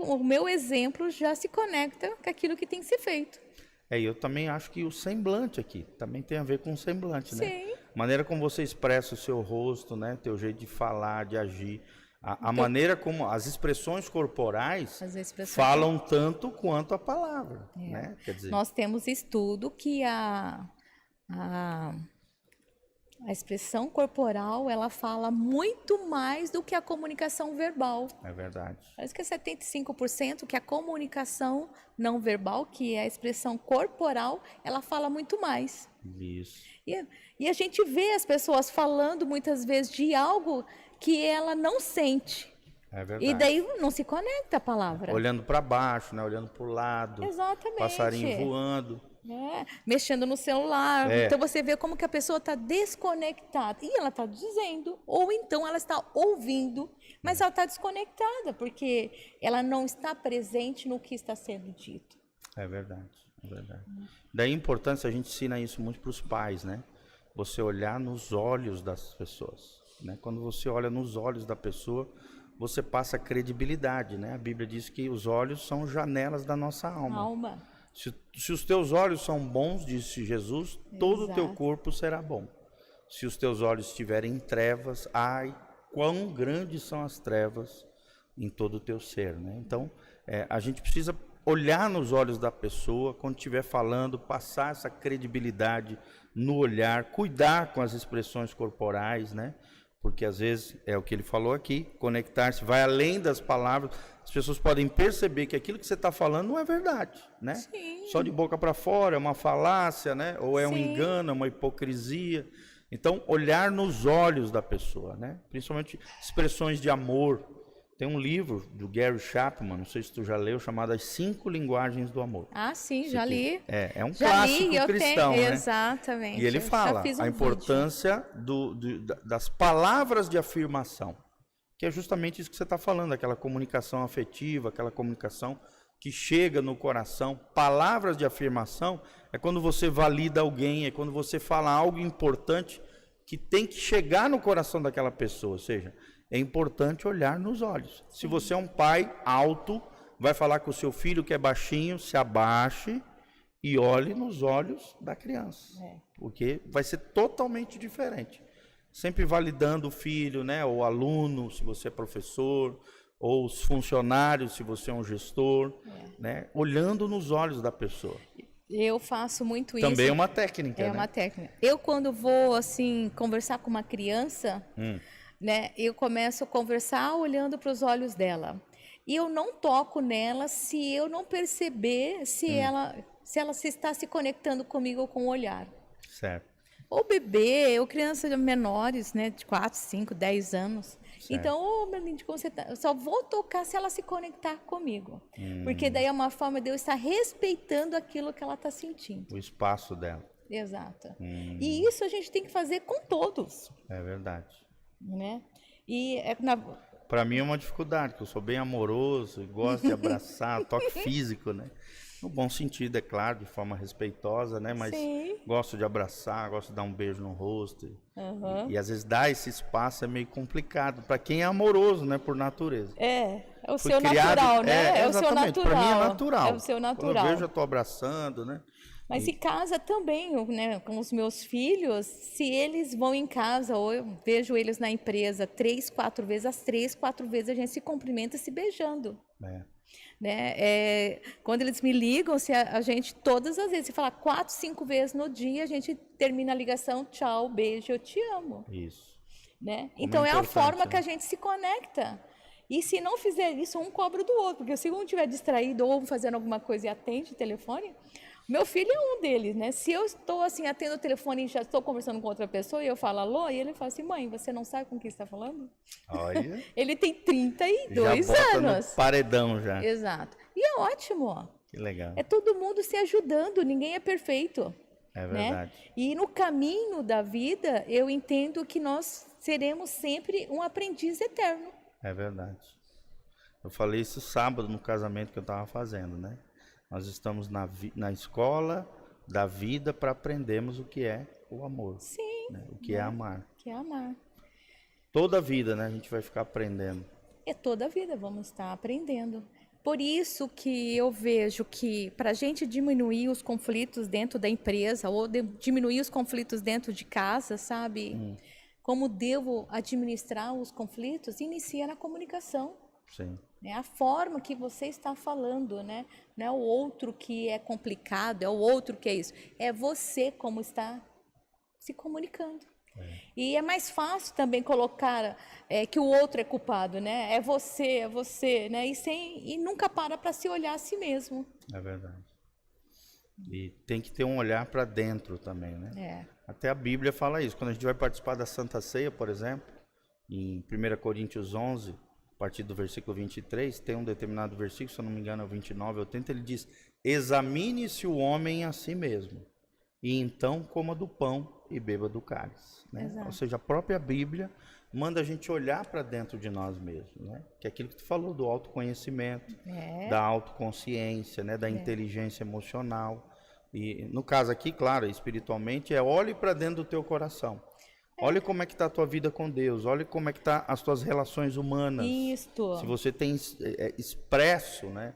[SPEAKER 2] O meu exemplo já se conecta com aquilo que tem que ser feito.
[SPEAKER 1] Eu também acho que o semblante aqui também tem a ver com o semblante, né?
[SPEAKER 2] Sim.
[SPEAKER 1] Maneira como você expressa o seu rosto, né? Teu jeito de falar, de agir. A maneira como as expressões corporais falam tanto quanto a palavra, né? Quer dizer,
[SPEAKER 2] nós temos estudo que a expressão corporal, ela fala muito mais do que a comunicação verbal.
[SPEAKER 1] É verdade.
[SPEAKER 2] Parece que é 75% que a comunicação não verbal, que é a expressão corporal, ela fala muito mais.
[SPEAKER 1] Isso.
[SPEAKER 2] E a gente vê as pessoas falando muitas vezes de algo que ela não sente.
[SPEAKER 1] É verdade.
[SPEAKER 2] E daí não se conecta a palavra.
[SPEAKER 1] Olhando para baixo, né? Olhando para o lado.
[SPEAKER 2] Exatamente.
[SPEAKER 1] Passarinho voando.
[SPEAKER 2] Mexendo no celular. Então você vê como que a pessoa está desconectada. E ela está dizendo, ou então ela está ouvindo, mas ela está desconectada, porque ela não está presente no que está sendo dito.
[SPEAKER 1] É verdade, é verdade. Daí a importância, a gente ensina isso muito para os pais, né? Você olhar nos olhos das pessoas, né? Quando você olha nos olhos da pessoa, você passa credibilidade, né? A Bíblia diz que os olhos são janelas da nossa alma. Se os teus olhos são bons, disse Jesus, todo o teu corpo será bom. Se os teus olhos estiverem em trevas, ai, quão grandes são as trevas em todo o teu ser, né? Então, a gente precisa olhar nos olhos da pessoa, quando estiver falando, passar essa credibilidade no olhar, cuidar com as expressões corporais, né? porque às vezes é o que ele falou aqui, conectar-se vai além das palavras. As pessoas podem perceber que aquilo que você está falando não é verdade, né?
[SPEAKER 2] Sim.
[SPEAKER 1] Só de boca para fora, é uma falácia, né? Ou é um
[SPEAKER 2] Sim.
[SPEAKER 1] engano, é uma hipocrisia. Então, olhar nos olhos da pessoa, né? Principalmente expressões de amor. Tem um livro do Gary Chapman, não sei se tu já leu, chamado As 5 Linguagens do Amor.
[SPEAKER 2] Ah, sim, já li.
[SPEAKER 1] É um
[SPEAKER 2] Já
[SPEAKER 1] clássico
[SPEAKER 2] li, eu
[SPEAKER 1] cristão,
[SPEAKER 2] tenho,
[SPEAKER 1] né?
[SPEAKER 2] exatamente.
[SPEAKER 1] E ele
[SPEAKER 2] Eu já
[SPEAKER 1] fala
[SPEAKER 2] fiz um
[SPEAKER 1] a
[SPEAKER 2] vídeo.
[SPEAKER 1] importância das palavras de afirmação, que é justamente isso que você está falando, aquela comunicação afetiva, aquela comunicação que chega no coração. Palavras de afirmação é quando você valida alguém, é quando você fala algo importante que tem que chegar no coração daquela pessoa. Ou seja, é importante olhar nos olhos. Se você é um pai alto, vai falar com o seu filho que é baixinho, se abaixe e olhe nos olhos da criança, porque vai ser totalmente diferente. Sempre validando o filho, né, o aluno, se você é professor, ou os funcionários, se você é um gestor, né, olhando nos olhos da pessoa.
[SPEAKER 2] Eu faço muito isso.
[SPEAKER 1] Também é uma técnica,
[SPEAKER 2] É
[SPEAKER 1] né?
[SPEAKER 2] uma técnica. Eu, quando vou, assim, conversar com uma criança, né, eu começo a conversar olhando para os olhos dela. E eu não toco nela se eu não perceber se ela se está se conectando comigo com o olhar.
[SPEAKER 1] Certo.
[SPEAKER 2] Ou bebê, ou crianças menores, né, de 4, 5, 10 anos.
[SPEAKER 1] Certo.
[SPEAKER 2] Então, ô, meu lindo, como você tá? Eu só vou tocar se ela se conectar comigo. Porque daí é uma forma de eu estar respeitando aquilo que ela está sentindo.
[SPEAKER 1] O espaço dela.
[SPEAKER 2] Exato. E isso a gente tem que fazer com todos,
[SPEAKER 1] É verdade.
[SPEAKER 2] né? E
[SPEAKER 1] Para mim é uma dificuldade, porque eu sou bem amoroso, e gosto de abraçar, toque físico, né? No bom sentido, é claro, de forma respeitosa, né? Mas
[SPEAKER 2] Sim.
[SPEAKER 1] gosto de abraçar, gosto de dar um beijo no rosto.
[SPEAKER 2] Uhum.
[SPEAKER 1] E às vezes dar esse espaço é meio complicado para quem é amoroso, né? Por natureza.
[SPEAKER 2] É o
[SPEAKER 1] Fui
[SPEAKER 2] seu
[SPEAKER 1] criado-
[SPEAKER 2] natural, né? É o seu
[SPEAKER 1] exatamente.
[SPEAKER 2] natural.
[SPEAKER 1] Para mim é natural.
[SPEAKER 2] É o seu
[SPEAKER 1] Quando
[SPEAKER 2] natural.
[SPEAKER 1] eu vejo, eu tô abraçando, né?
[SPEAKER 2] Mas em casa também, né, com os meus filhos, se eles vão em casa ou eu vejo eles na empresa 3, 4 vezes, as 3, 4 vezes a gente se cumprimenta se beijando. Né? Quando eles me ligam, se a gente, todas as vezes, se falar 4, 5 vezes no dia, a gente termina a ligação, tchau, beijo, eu te amo.
[SPEAKER 1] Isso.
[SPEAKER 2] Né?
[SPEAKER 1] Como
[SPEAKER 2] Então
[SPEAKER 1] é
[SPEAKER 2] é a
[SPEAKER 1] importante,
[SPEAKER 2] forma
[SPEAKER 1] né?
[SPEAKER 2] que a gente se conecta. E se não fizer isso, um cobra do outro, porque se um estiver distraído ou fazendo alguma coisa e atende o telefone, meu filho é um deles, né? Se eu estou assim, atendo o telefone e já estou conversando com outra pessoa e eu falo alô, e ele fala assim, mãe, você não sabe com quem está falando?
[SPEAKER 1] Olha.
[SPEAKER 2] Ele tem 32
[SPEAKER 1] já bota
[SPEAKER 2] anos.
[SPEAKER 1] no paredão já.
[SPEAKER 2] Exato. E é ótimo, ó.
[SPEAKER 1] Que legal.
[SPEAKER 2] É todo mundo se ajudando, ninguém é perfeito.
[SPEAKER 1] É
[SPEAKER 2] Né?
[SPEAKER 1] verdade.
[SPEAKER 2] E no caminho da vida, eu entendo que nós seremos sempre um aprendiz eterno.
[SPEAKER 1] É verdade. Eu falei isso sábado no casamento que eu estava fazendo, né? Nós estamos na escola da vida para aprendermos o que é o amor.
[SPEAKER 2] Sim.
[SPEAKER 1] Né? O que é amar.
[SPEAKER 2] Que é amar.
[SPEAKER 1] Toda a vida, né? A gente vai ficar aprendendo.
[SPEAKER 2] É toda a vida, vamos estar aprendendo. Por isso que eu vejo que para a gente diminuir os conflitos dentro da empresa ou diminuir os conflitos dentro de casa, sabe? Como devo administrar os conflitos? Inicia na comunicação.
[SPEAKER 1] Sim.
[SPEAKER 2] É a forma que você está falando, né? Não é o outro que é complicado, é o outro que é isso. É você como está se comunicando. E é mais fácil também colocar que o outro é culpado, né? É você, né? E nunca para se olhar a si mesmo.
[SPEAKER 1] É verdade. E tem que ter um olhar para dentro também, né? Até a Bíblia fala isso. Quando a gente vai participar da Santa Ceia, por exemplo, em 1 Coríntios 11, a partir do versículo 23, tem um determinado versículo, se eu não me engano é o 29, 80, ele diz: examine-se o homem a si mesmo, e então coma do pão e beba do cálice. Né? Ou seja, a própria Bíblia manda a gente olhar para dentro de nós mesmos, né? Que é aquilo que tu falou do autoconhecimento, da autoconsciência, né? Da inteligência emocional. E no caso aqui, claro, espiritualmente, olhe para dentro do teu coração. Olha como é que está a tua vida com Deus, olha como é que está as tuas relações humanas.
[SPEAKER 2] Isto.
[SPEAKER 1] Se você tem expresso, né,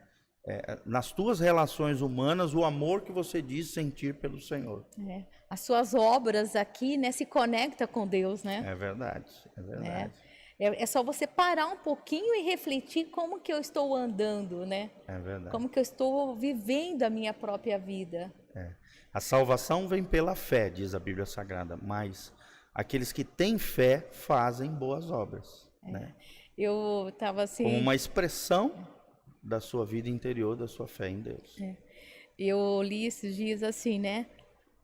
[SPEAKER 1] nas tuas relações humanas o amor que você diz sentir pelo Senhor.
[SPEAKER 2] As suas obras aqui, né, se conecta com Deus, né?
[SPEAKER 1] É verdade, é verdade.
[SPEAKER 2] É só você parar um pouquinho e refletir como que eu estou andando, né?
[SPEAKER 1] É verdade.
[SPEAKER 2] Como que eu estou vivendo a minha própria vida.
[SPEAKER 1] A salvação vem pela fé, diz a Bíblia Sagrada, mas aqueles que têm fé fazem boas obras, né?
[SPEAKER 2] Eu estava assim...
[SPEAKER 1] Como uma expressão da sua vida interior, da sua fé em Deus.
[SPEAKER 2] Eu li esses dias assim, né?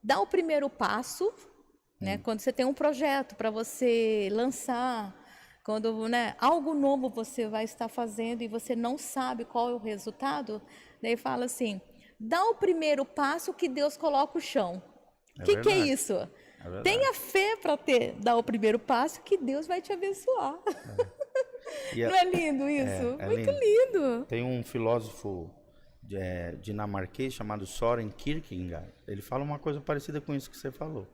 [SPEAKER 2] Dá o primeiro passo, né? Quando você tem um projeto para você lançar, quando, né, algo novo você vai estar fazendo e você não sabe qual é o resultado, daí fala assim, dá o primeiro passo que Deus coloca o chão. O que é
[SPEAKER 1] verdade.
[SPEAKER 2] isso?
[SPEAKER 1] Verdade.
[SPEAKER 2] Tenha fé para dar o primeiro passo que Deus vai te abençoar. Não é lindo isso? Muito lindo.
[SPEAKER 1] Tem um filósofo dinamarquês chamado Søren Kierkegaard. Ele fala uma coisa parecida com isso que você falou.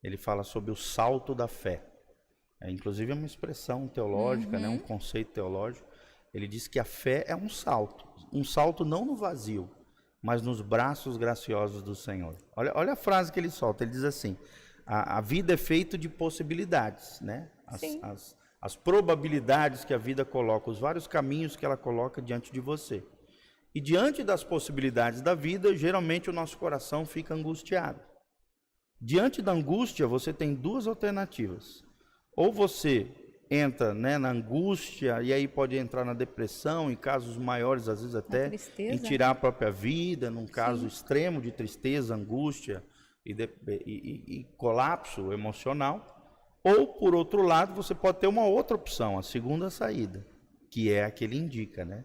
[SPEAKER 1] Ele fala sobre o salto da fé. Inclusive é uma expressão teológica, né? Um conceito teológico. Ele diz que a fé é um salto não no vazio, mas nos braços graciosos do Senhor. Olha a frase que ele solta. Ele diz assim: a vida é feita de possibilidades, né? As probabilidades que a vida coloca, os vários caminhos que ela coloca diante de você. E diante das possibilidades da vida, geralmente o nosso coração fica angustiado. Diante da angústia, você tem duas alternativas. Ou você entra, né, na angústia, e aí pode entrar na depressão, em casos maiores, às vezes até em tirar a própria vida, num caso extremo de tristeza, angústia e colapso emocional. Ou, por outro lado, você pode ter uma outra opção, a segunda saída, que é a que ele indica, né?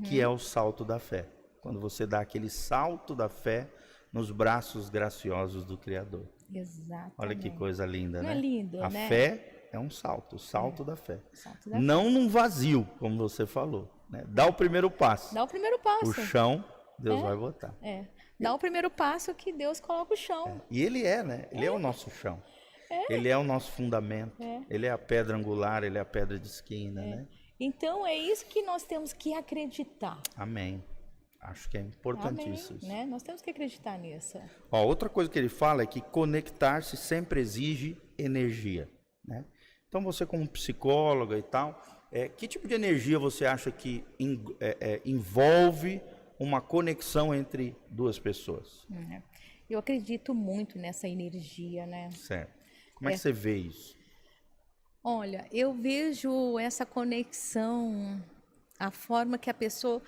[SPEAKER 1] Que é o salto da fé. Quando você dá aquele salto da fé nos braços graciosos do Criador.
[SPEAKER 2] Exatamente.
[SPEAKER 1] Olha que coisa linda,
[SPEAKER 2] Não
[SPEAKER 1] né?
[SPEAKER 2] é lindo,
[SPEAKER 1] a
[SPEAKER 2] né?
[SPEAKER 1] fé é um salto, o salto da fé.
[SPEAKER 2] Salto da
[SPEAKER 1] Não num vazio, como você falou, né? Dá o primeiro passo.
[SPEAKER 2] Dá o primeiro passo.
[SPEAKER 1] O chão, Deus vai botar.
[SPEAKER 2] Dá o primeiro passo que Deus coloca o chão.
[SPEAKER 1] E ele é, né? Ele é o nosso chão. Ele é o nosso fundamento. Ele é a pedra angular, ele é a pedra de esquina, né?
[SPEAKER 2] Então é isso que nós temos que acreditar.
[SPEAKER 1] Amém. Acho que é importantíssimo isso.
[SPEAKER 2] Né? Nós temos que acreditar nisso.
[SPEAKER 1] Ó, outra coisa que ele fala é que conectar-se sempre exige energia, né? Então você como psicóloga e tal, que tipo de energia você acha que envolve uma conexão entre duas pessoas?
[SPEAKER 2] Eu acredito muito nessa energia, né?
[SPEAKER 1] Certo. Como é que você vê isso?
[SPEAKER 2] Olha, eu vejo essa conexão, a forma que a pessoa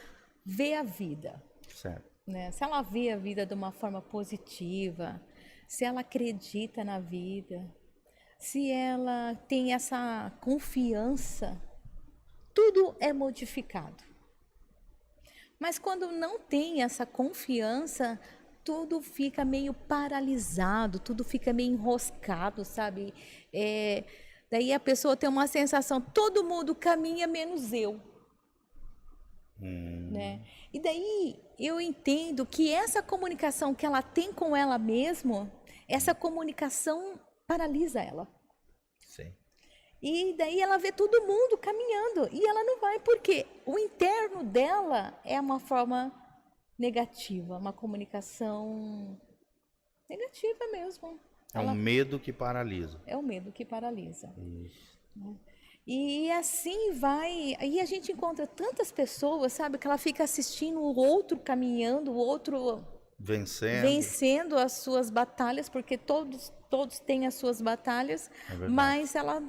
[SPEAKER 2] vê a vida.
[SPEAKER 1] Certo.
[SPEAKER 2] Né? Se ela vê a vida de uma forma positiva, se ela acredita na vida, se ela tem essa confiança, tudo é modificado. Mas quando não tem essa confiança, tudo fica meio paralisado, tudo fica meio enroscado, sabe? Daí a pessoa tem uma sensação, todo mundo caminha menos eu. Né? E daí eu entendo que essa comunicação que ela tem com ela mesma, essa comunicação paralisa ela.
[SPEAKER 1] Sim.
[SPEAKER 2] E daí ela vê todo mundo caminhando e ela não vai, porque o interno dela é uma forma negativa, uma comunicação negativa mesmo.
[SPEAKER 1] É um medo que paralisa.
[SPEAKER 2] É o medo que paralisa.
[SPEAKER 1] Isso.
[SPEAKER 2] E assim vai. E a gente encontra tantas pessoas, sabe, que ela fica assistindo o outro caminhando, o outro vencendo as suas batalhas, porque todos têm as suas batalhas, mas ela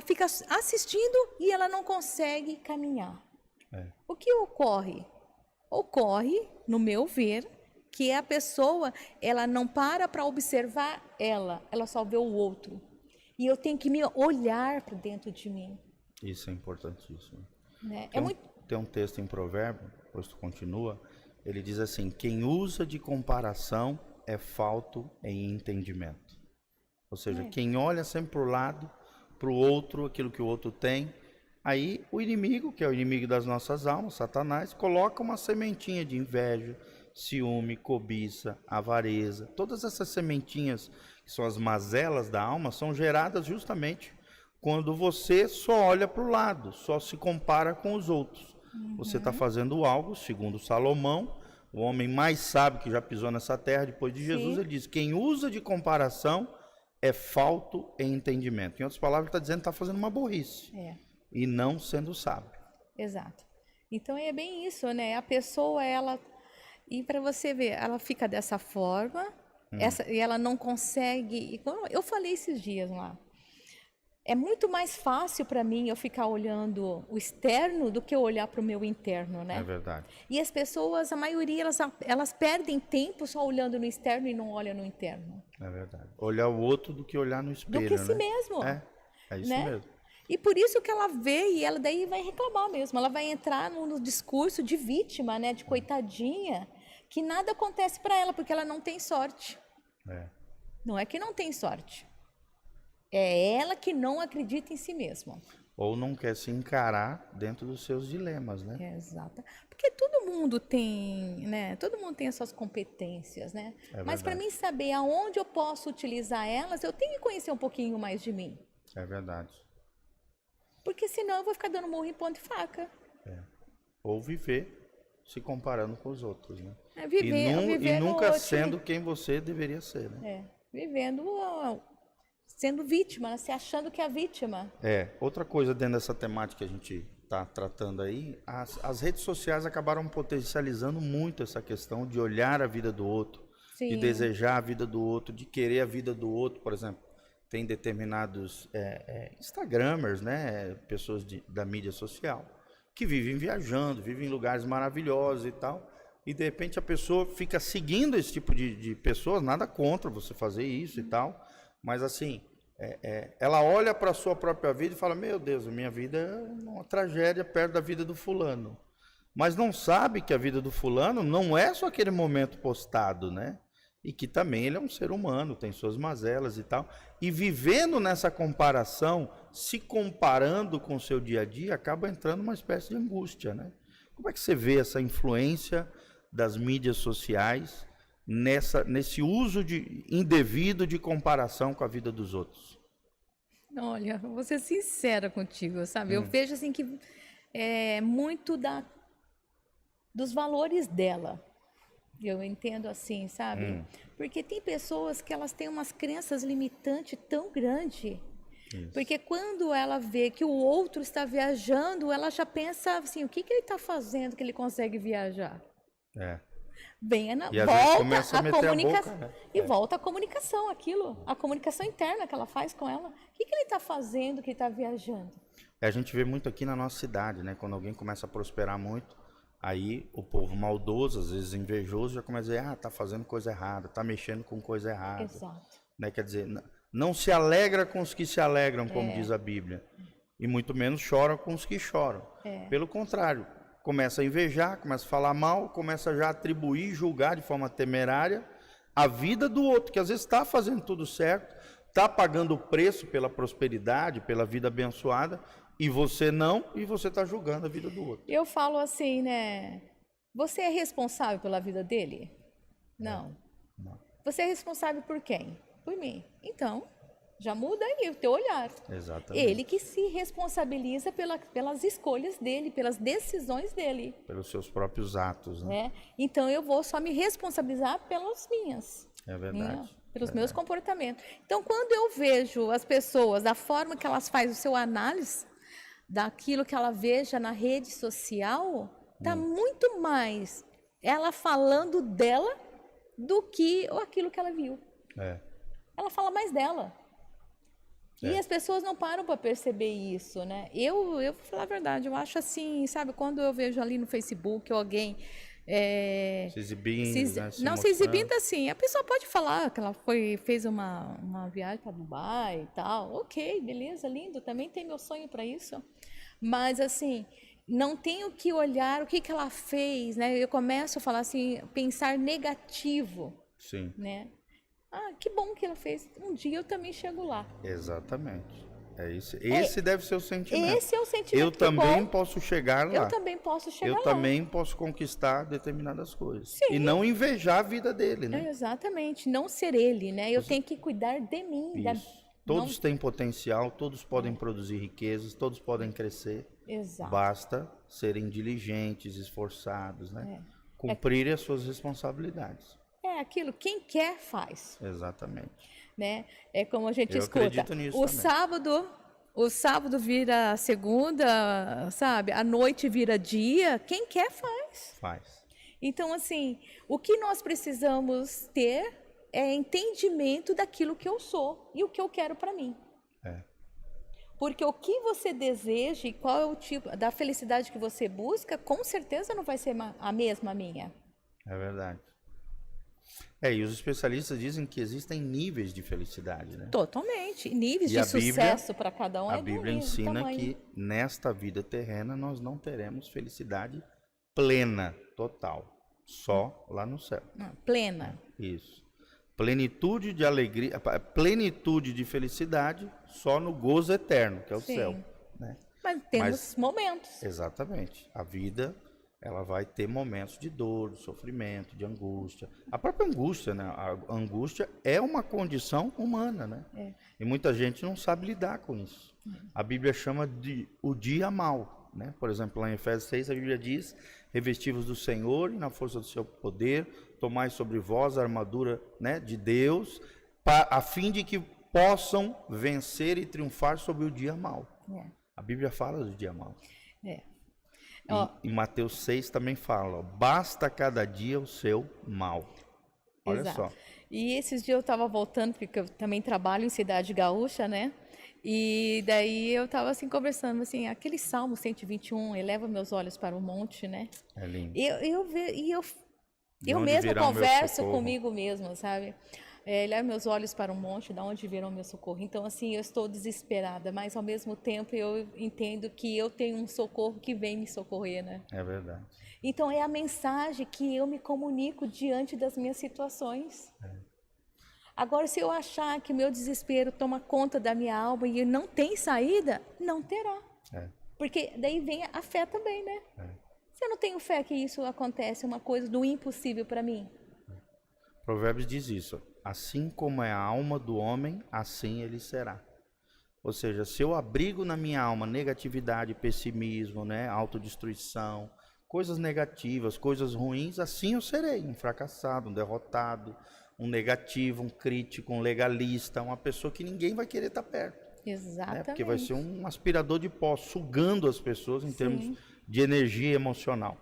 [SPEAKER 2] fica assistindo e ela não consegue caminhar. O que ocorre? Ocorre, no meu ver, que a pessoa, ela não para observar ela só vê o outro. E eu tenho que me olhar para dentro de mim.
[SPEAKER 1] Isso é importantíssimo.
[SPEAKER 2] Né?
[SPEAKER 1] Tem um texto em Provérbio, depois tu continua, ele diz assim: quem usa de comparação é falto em entendimento. Ou seja, quem olha sempre para o lado, para o outro, aquilo que o outro tem, aí o inimigo, que é o inimigo das nossas almas, Satanás, coloca uma sementinha de inveja, ciúme, cobiça, avareza. Todas essas sementinhas, que são as mazelas da alma, são geradas justamente quando você só olha para o lado, só se compara com os outros. Você está fazendo algo, segundo Salomão, o homem mais sábio que já pisou nessa terra depois de Jesus, ele diz: quem usa de comparação é falto em entendimento. Em outras palavras, está dizendo que está fazendo uma burrice e não sendo sábio.
[SPEAKER 2] Exato. Então é bem isso, né? A pessoa, e para você ver, ela fica dessa forma, E ela não consegue. E como eu falei esses dias lá. É muito mais fácil para mim eu ficar olhando o externo do que eu olhar para o meu interno, né?
[SPEAKER 1] É verdade.
[SPEAKER 2] E as pessoas, a maioria, elas perdem tempo só olhando no externo e não olham no interno.
[SPEAKER 1] É verdade. Olhar o outro do que olhar no espelho,
[SPEAKER 2] Do que si
[SPEAKER 1] né?
[SPEAKER 2] mesmo.
[SPEAKER 1] É isso
[SPEAKER 2] né?
[SPEAKER 1] mesmo.
[SPEAKER 2] E por isso que ela vê e ela daí vai reclamar mesmo. Ela vai entrar no discurso de vítima, né? De coitadinha, que nada acontece para ela porque ela não tem sorte.
[SPEAKER 1] É.
[SPEAKER 2] Não é que não tem sorte. É ela que não acredita em si mesma.
[SPEAKER 1] Ou não quer se encarar dentro dos seus dilemas, né?
[SPEAKER 2] Exato. Porque todo mundo tem, né? Todo mundo tem as suas competências, né? Mas para
[SPEAKER 1] verdade.
[SPEAKER 2] mim saber aonde eu posso utilizar elas, eu tenho que conhecer um pouquinho mais de mim.
[SPEAKER 1] É verdade.
[SPEAKER 2] Porque senão eu vou ficar dando murro em ponta e faca.
[SPEAKER 1] Ou viver se comparando com os outros, né?
[SPEAKER 2] Viver
[SPEAKER 1] e nunca
[SPEAKER 2] no
[SPEAKER 1] sendo quem você deveria ser, né?
[SPEAKER 2] Vivendo, sendo vítima, se achando que é a vítima.
[SPEAKER 1] Outra coisa dentro dessa temática que a gente está tratando aí, as redes sociais acabaram potencializando muito essa questão de olhar a vida do outro,
[SPEAKER 2] Sim.
[SPEAKER 1] de desejar a vida do outro, de querer a vida do outro. Por exemplo, tem determinados Instagramers, né, pessoas da mídia social, que vivem viajando, vivem em lugares maravilhosos e tal, e de repente a pessoa fica seguindo esse tipo de pessoas, nada contra você fazer isso e tal, mas assim, ela olha para a sua própria vida e fala, meu Deus, a minha vida é uma tragédia perto da vida do fulano. Mas não sabe que a vida do fulano não é só aquele momento postado, né? E que também ele é um ser humano, tem suas mazelas e tal. E vivendo nessa comparação, se comparando com o seu dia a dia, acaba entrando uma espécie de angústia, né? Como é que você vê essa influência das mídias sociais nesse uso indevido de comparação com a vida dos outros?
[SPEAKER 2] Olha, vou ser sincera contigo, sabe? Eu vejo assim que é muito dos valores dela. Eu entendo assim, sabe? Porque tem pessoas que elas têm umas crenças limitantes tão grandes. Porque quando ela vê que o outro está viajando, ela já pensa assim, o que ele está fazendo que ele consegue viajar? Volta a comunicação. E volta a comunicação, aquilo. A comunicação interna que ela faz com ela. O que ele está fazendo que ele está viajando?
[SPEAKER 1] A gente vê muito aqui na nossa cidade, né? Quando alguém começa a prosperar muito, aí o povo maldoso, às vezes invejoso, já começa a dizer, tá fazendo coisa errada, tá mexendo com coisa errada.
[SPEAKER 2] Exato.
[SPEAKER 1] Né? Quer dizer, não se alegra com os que se alegram, como diz a Bíblia. E muito menos chora com os que choram. Pelo contrário, começa a invejar, começa a falar mal, começa já a atribuir, julgar de forma temerária a vida do outro, que às vezes está fazendo tudo certo, está pagando o preço pela prosperidade, pela vida abençoada, e você não, e você está julgando a vida do outro.
[SPEAKER 2] Eu falo assim, né? Você é responsável pela vida dele? Não. Você é responsável por quem? Por mim. Então, já muda aí o teu olhar.
[SPEAKER 1] Exatamente.
[SPEAKER 2] Ele que se responsabiliza pelas escolhas dele, pelas decisões dele.
[SPEAKER 1] Pelos seus próprios atos, né?
[SPEAKER 2] Então, eu vou só me responsabilizar pelas minhas.
[SPEAKER 1] É verdade.
[SPEAKER 2] Pelos meus comportamentos. Então, quando eu vejo as pessoas, da forma que elas fazem o seu análise, daquilo que ela veja na rede social, tá muito mais ela falando dela do que aquilo que ela viu. Ela fala mais dela. E as pessoas não param para perceber isso, né? Eu vou falar a verdade, eu acho assim, sabe, quando eu vejo ali no Facebook alguém
[SPEAKER 1] se exibindo, né?
[SPEAKER 2] Se exibindo assim, a pessoa pode falar que ela fez uma viagem para Dubai e tal, ok, beleza, lindo, também tem meu sonho para isso, mas assim, não tenho que olhar o que ela fez, né? Eu começo a falar assim, pensar negativo, né? Que bom que ela fez, um dia eu também chego lá.
[SPEAKER 1] Exatamente. É isso. Esse deve ser o sentimento.
[SPEAKER 2] Esse é o sentimento.
[SPEAKER 1] Eu também posso chegar lá.
[SPEAKER 2] Eu também posso chegar lá.
[SPEAKER 1] Eu também posso conquistar determinadas coisas.
[SPEAKER 2] Sim.
[SPEAKER 1] E não invejar a vida dele, né?
[SPEAKER 2] Exatamente. Não ser ele, né? Eu tenho que cuidar de mim.
[SPEAKER 1] Todos têm potencial, todos podem produzir riquezas, todos podem crescer.
[SPEAKER 2] Exato.
[SPEAKER 1] Basta serem diligentes, esforçados, né? Cumprirem as suas responsabilidades.
[SPEAKER 2] É aquilo, quem quer faz.
[SPEAKER 1] Exatamente.
[SPEAKER 2] Né? É como a gente
[SPEAKER 1] Eu
[SPEAKER 2] escuta.
[SPEAKER 1] acredito nisso
[SPEAKER 2] o sábado vira segunda, sabe? A noite vira dia. Quem quer faz.
[SPEAKER 1] Faz.
[SPEAKER 2] Então, assim, o que nós precisamos ter é entendimento daquilo que eu sou e o que eu quero para mim. Porque o que você deseja e qual é o tipo da felicidade que você busca, com certeza não vai ser a mesma minha.
[SPEAKER 1] É verdade. E os especialistas dizem que existem níveis de felicidade, né?
[SPEAKER 2] Totalmente. Níveis
[SPEAKER 1] E
[SPEAKER 2] de
[SPEAKER 1] a Bíblia,
[SPEAKER 2] sucesso para cada um.
[SPEAKER 1] A Bíblia ensina que nesta vida terrena nós não teremos felicidade plena, total. Só lá no céu.
[SPEAKER 2] Plena.
[SPEAKER 1] Isso. Plenitude de alegria, plenitude de felicidade só no gozo eterno, que é o céu. Né?
[SPEAKER 2] Mas temos momentos.
[SPEAKER 1] Exatamente. A vida, ela vai ter momentos de dor, de sofrimento, de angústia. A própria angústia, né? A angústia é uma condição humana, né? E muita gente não sabe lidar com isso. A Bíblia chama de o dia mau, né? Por exemplo, lá em Efésios 6, a Bíblia diz: revestivos do Senhor e na força do seu poder, tomai sobre vós a armadura, né, de Deus, a fim de que possam vencer e triunfar sobre o dia mau. A Bíblia fala do dia mau. Em Mateus 6 também fala: basta cada dia o seu mal. Olha só.
[SPEAKER 2] E esses dias eu estava voltando, porque eu também trabalho em Cidade Gaúcha, né? E daí eu estava assim conversando, assim, aquele Salmo 121, eleva meus olhos para o monte, né?
[SPEAKER 1] É lindo.
[SPEAKER 2] Eu mesma converso comigo mesma, sabe? Eleva meus olhos para o monte, da onde virá o meu socorro. Então, assim, eu estou desesperada, mas ao mesmo tempo eu entendo que eu tenho um socorro que vem me socorrer, né?
[SPEAKER 1] É verdade.
[SPEAKER 2] Então, é a mensagem que eu me comunico diante das minhas situações. Agora, se eu achar que o meu desespero toma conta da minha alma e não tem saída, não terá. Porque daí vem a fé também, né? Se eu não tenho fé que isso acontece, é uma coisa do impossível para mim.
[SPEAKER 1] Provérbios diz isso: assim como é a alma do homem, assim ele será. Ou seja, se eu abrigo na minha alma negatividade, pessimismo, né, autodestruição, coisas negativas, coisas ruins, assim eu serei um fracassado, um derrotado, um negativo, um crítico, um legalista, uma pessoa que ninguém vai querer estar perto.
[SPEAKER 2] Exatamente.
[SPEAKER 1] Né? Porque vai ser um aspirador de pó, sugando as pessoas em termos de energia emocional.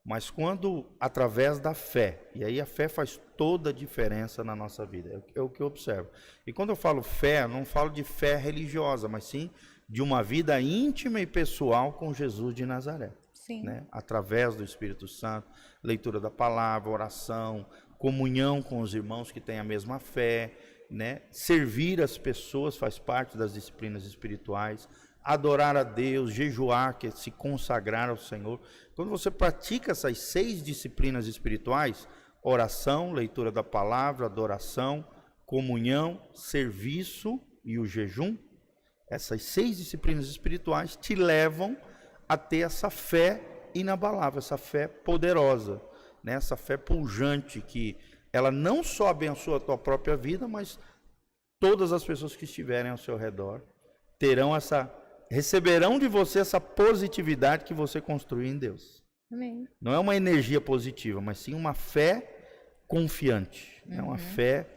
[SPEAKER 1] Mas quando, através da fé, e aí a fé faz toda a diferença na nossa vida, é o que eu observo. E quando eu falo fé, não falo de fé religiosa, mas sim de uma vida íntima e pessoal com Jesus de Nazaré.
[SPEAKER 2] Sim.
[SPEAKER 1] Né? Através do Espírito Santo, leitura da palavra, oração, comunhão com os irmãos que têm a mesma fé, né? Servir as pessoas faz parte das disciplinas espirituais, adorar a Deus, jejuar, que é se consagrar ao Senhor. Quando você pratica essas 6 disciplinas espirituais, oração, leitura da palavra, adoração, comunhão, serviço e o jejum, essas 6 disciplinas espirituais te levam a ter essa fé inabalável, essa fé poderosa, né? Essa fé pujante que ela não só abençoa a tua própria vida, mas todas as pessoas que estiverem ao seu redor receberão de você essa positividade que você construiu em Deus.
[SPEAKER 2] Amém.
[SPEAKER 1] Não é uma energia positiva, mas sim uma fé confiante. É uma fé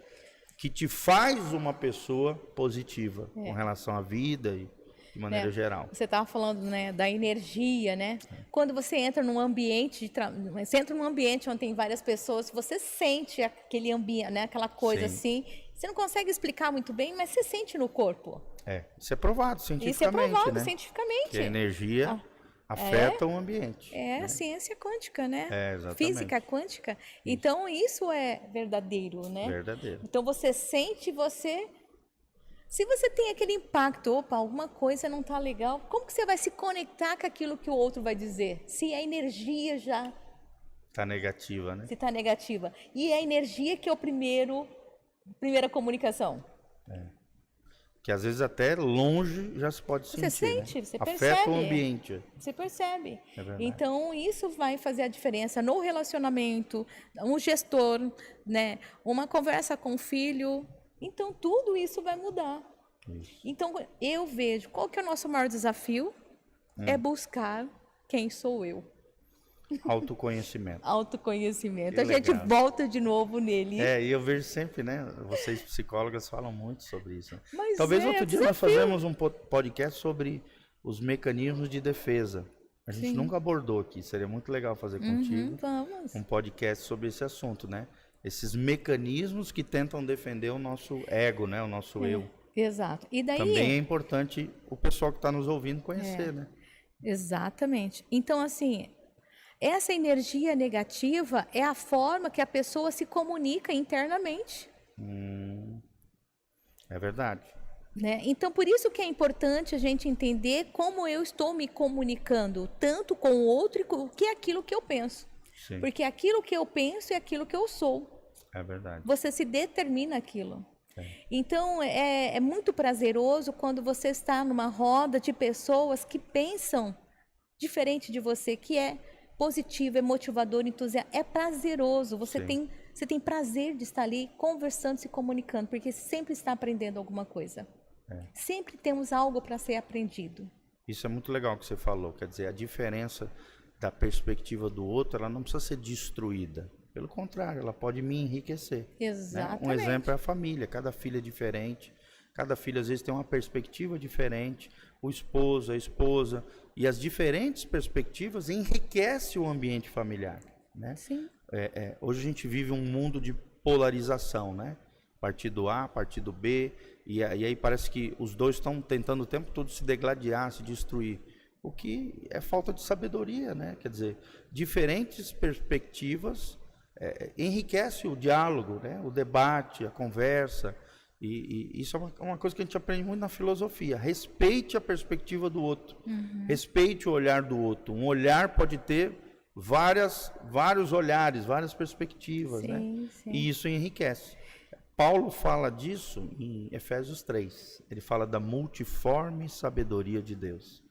[SPEAKER 1] que te faz uma pessoa positiva com relação à vida e de maneira geral.
[SPEAKER 2] Você estava falando, né, da energia, né? Quando você entra num ambiente você entra num ambiente onde tem várias pessoas, você sente aquele ambiente, né, aquela coisa assim. Você não consegue explicar muito bem, mas você sente no corpo.
[SPEAKER 1] Isso é provado cientificamente.
[SPEAKER 2] Isso é provado,
[SPEAKER 1] né?
[SPEAKER 2] cientificamente.
[SPEAKER 1] Que a energia afeta o ambiente.
[SPEAKER 2] É a ciência quântica, né?
[SPEAKER 1] Exatamente.
[SPEAKER 2] Física quântica. Então, isso é verdadeiro, né?
[SPEAKER 1] Verdadeiro.
[SPEAKER 2] Então, você sente, se você tem aquele impacto, alguma coisa não está legal, como que você vai se conectar com aquilo que o outro vai dizer? Se a energia já
[SPEAKER 1] está negativa, né?
[SPEAKER 2] Se está negativa. E a energia que é primeira comunicação.
[SPEAKER 1] Que às vezes até longe já se pode sentir.
[SPEAKER 2] Você sente,
[SPEAKER 1] né?
[SPEAKER 2] você percebe.
[SPEAKER 1] Afeta o ambiente.
[SPEAKER 2] Você percebe.
[SPEAKER 1] É verdade.
[SPEAKER 2] Então, isso vai fazer a diferença no relacionamento, um gestor, né? Uma conversa com o filho. Então, tudo isso vai mudar.
[SPEAKER 1] Isso.
[SPEAKER 2] Então, eu vejo, qual que é o nosso maior desafio? É buscar quem sou eu.
[SPEAKER 1] Autoconhecimento.
[SPEAKER 2] Autoconhecimento.
[SPEAKER 1] Que
[SPEAKER 2] a gente
[SPEAKER 1] legal.
[SPEAKER 2] volta de novo nele.
[SPEAKER 1] E eu vejo sempre, né? Vocês psicólogas falam muito sobre isso. Né?
[SPEAKER 2] Mas
[SPEAKER 1] Talvez outro dia nós
[SPEAKER 2] desafio.
[SPEAKER 1] fazemos um podcast sobre os mecanismos de defesa. A gente nunca abordou aqui. Seria muito legal fazer contigo
[SPEAKER 2] Vamos.
[SPEAKER 1] um podcast sobre esse assunto, né? esses mecanismos que tentam defender o nosso ego, né? O nosso eu.
[SPEAKER 2] Exato. E daí
[SPEAKER 1] Também é importante o pessoal que está nos ouvindo conhecer, né?
[SPEAKER 2] Exatamente. Então, assim, essa energia negativa é a forma que a pessoa se comunica internamente.
[SPEAKER 1] É verdade.
[SPEAKER 2] Né? Então, por isso que é importante a gente entender como eu estou me comunicando, tanto com o outro, o que é aquilo que eu penso.
[SPEAKER 1] Sim.
[SPEAKER 2] Porque aquilo que eu penso é aquilo que eu sou.
[SPEAKER 1] É verdade.
[SPEAKER 2] Você se determina aquilo. Então, é muito prazeroso quando você está numa roda de pessoas que pensam diferente de você, que é positivo, é motivador, entusiasta. É prazeroso. Você tem prazer de estar ali conversando, se comunicando, porque sempre está aprendendo alguma coisa. Sempre temos algo para ser aprendido.
[SPEAKER 1] Isso é muito legal que você falou. Quer dizer, a diferença da perspectiva do outro, ela não precisa ser destruída. Pelo contrário, ela pode me enriquecer.
[SPEAKER 2] Exatamente.
[SPEAKER 1] Né? Um exemplo é a família. Cada filho é diferente. Cada filho, às vezes, tem uma perspectiva diferente. O esposo, a esposa. E as diferentes perspectivas enriquecem o ambiente familiar. Né?
[SPEAKER 2] Sim.
[SPEAKER 1] Hoje a gente vive um mundo de polarização, né? Partido A, partido B. E aí parece que os dois estão tentando o tempo todo se degladiar, se destruir. O que é falta de sabedoria, né? Quer dizer, diferentes perspectivas enriquece o diálogo, né? O debate, a conversa. E isso é uma coisa que a gente aprende muito na filosofia. Respeite a perspectiva do outro. Respeite o olhar do outro. Um olhar pode ter vários olhares, várias perspectivas, né?
[SPEAKER 2] Sim.
[SPEAKER 1] E isso enriquece. Paulo fala disso em Efésios 3. Ele fala da multiforme sabedoria de Deus.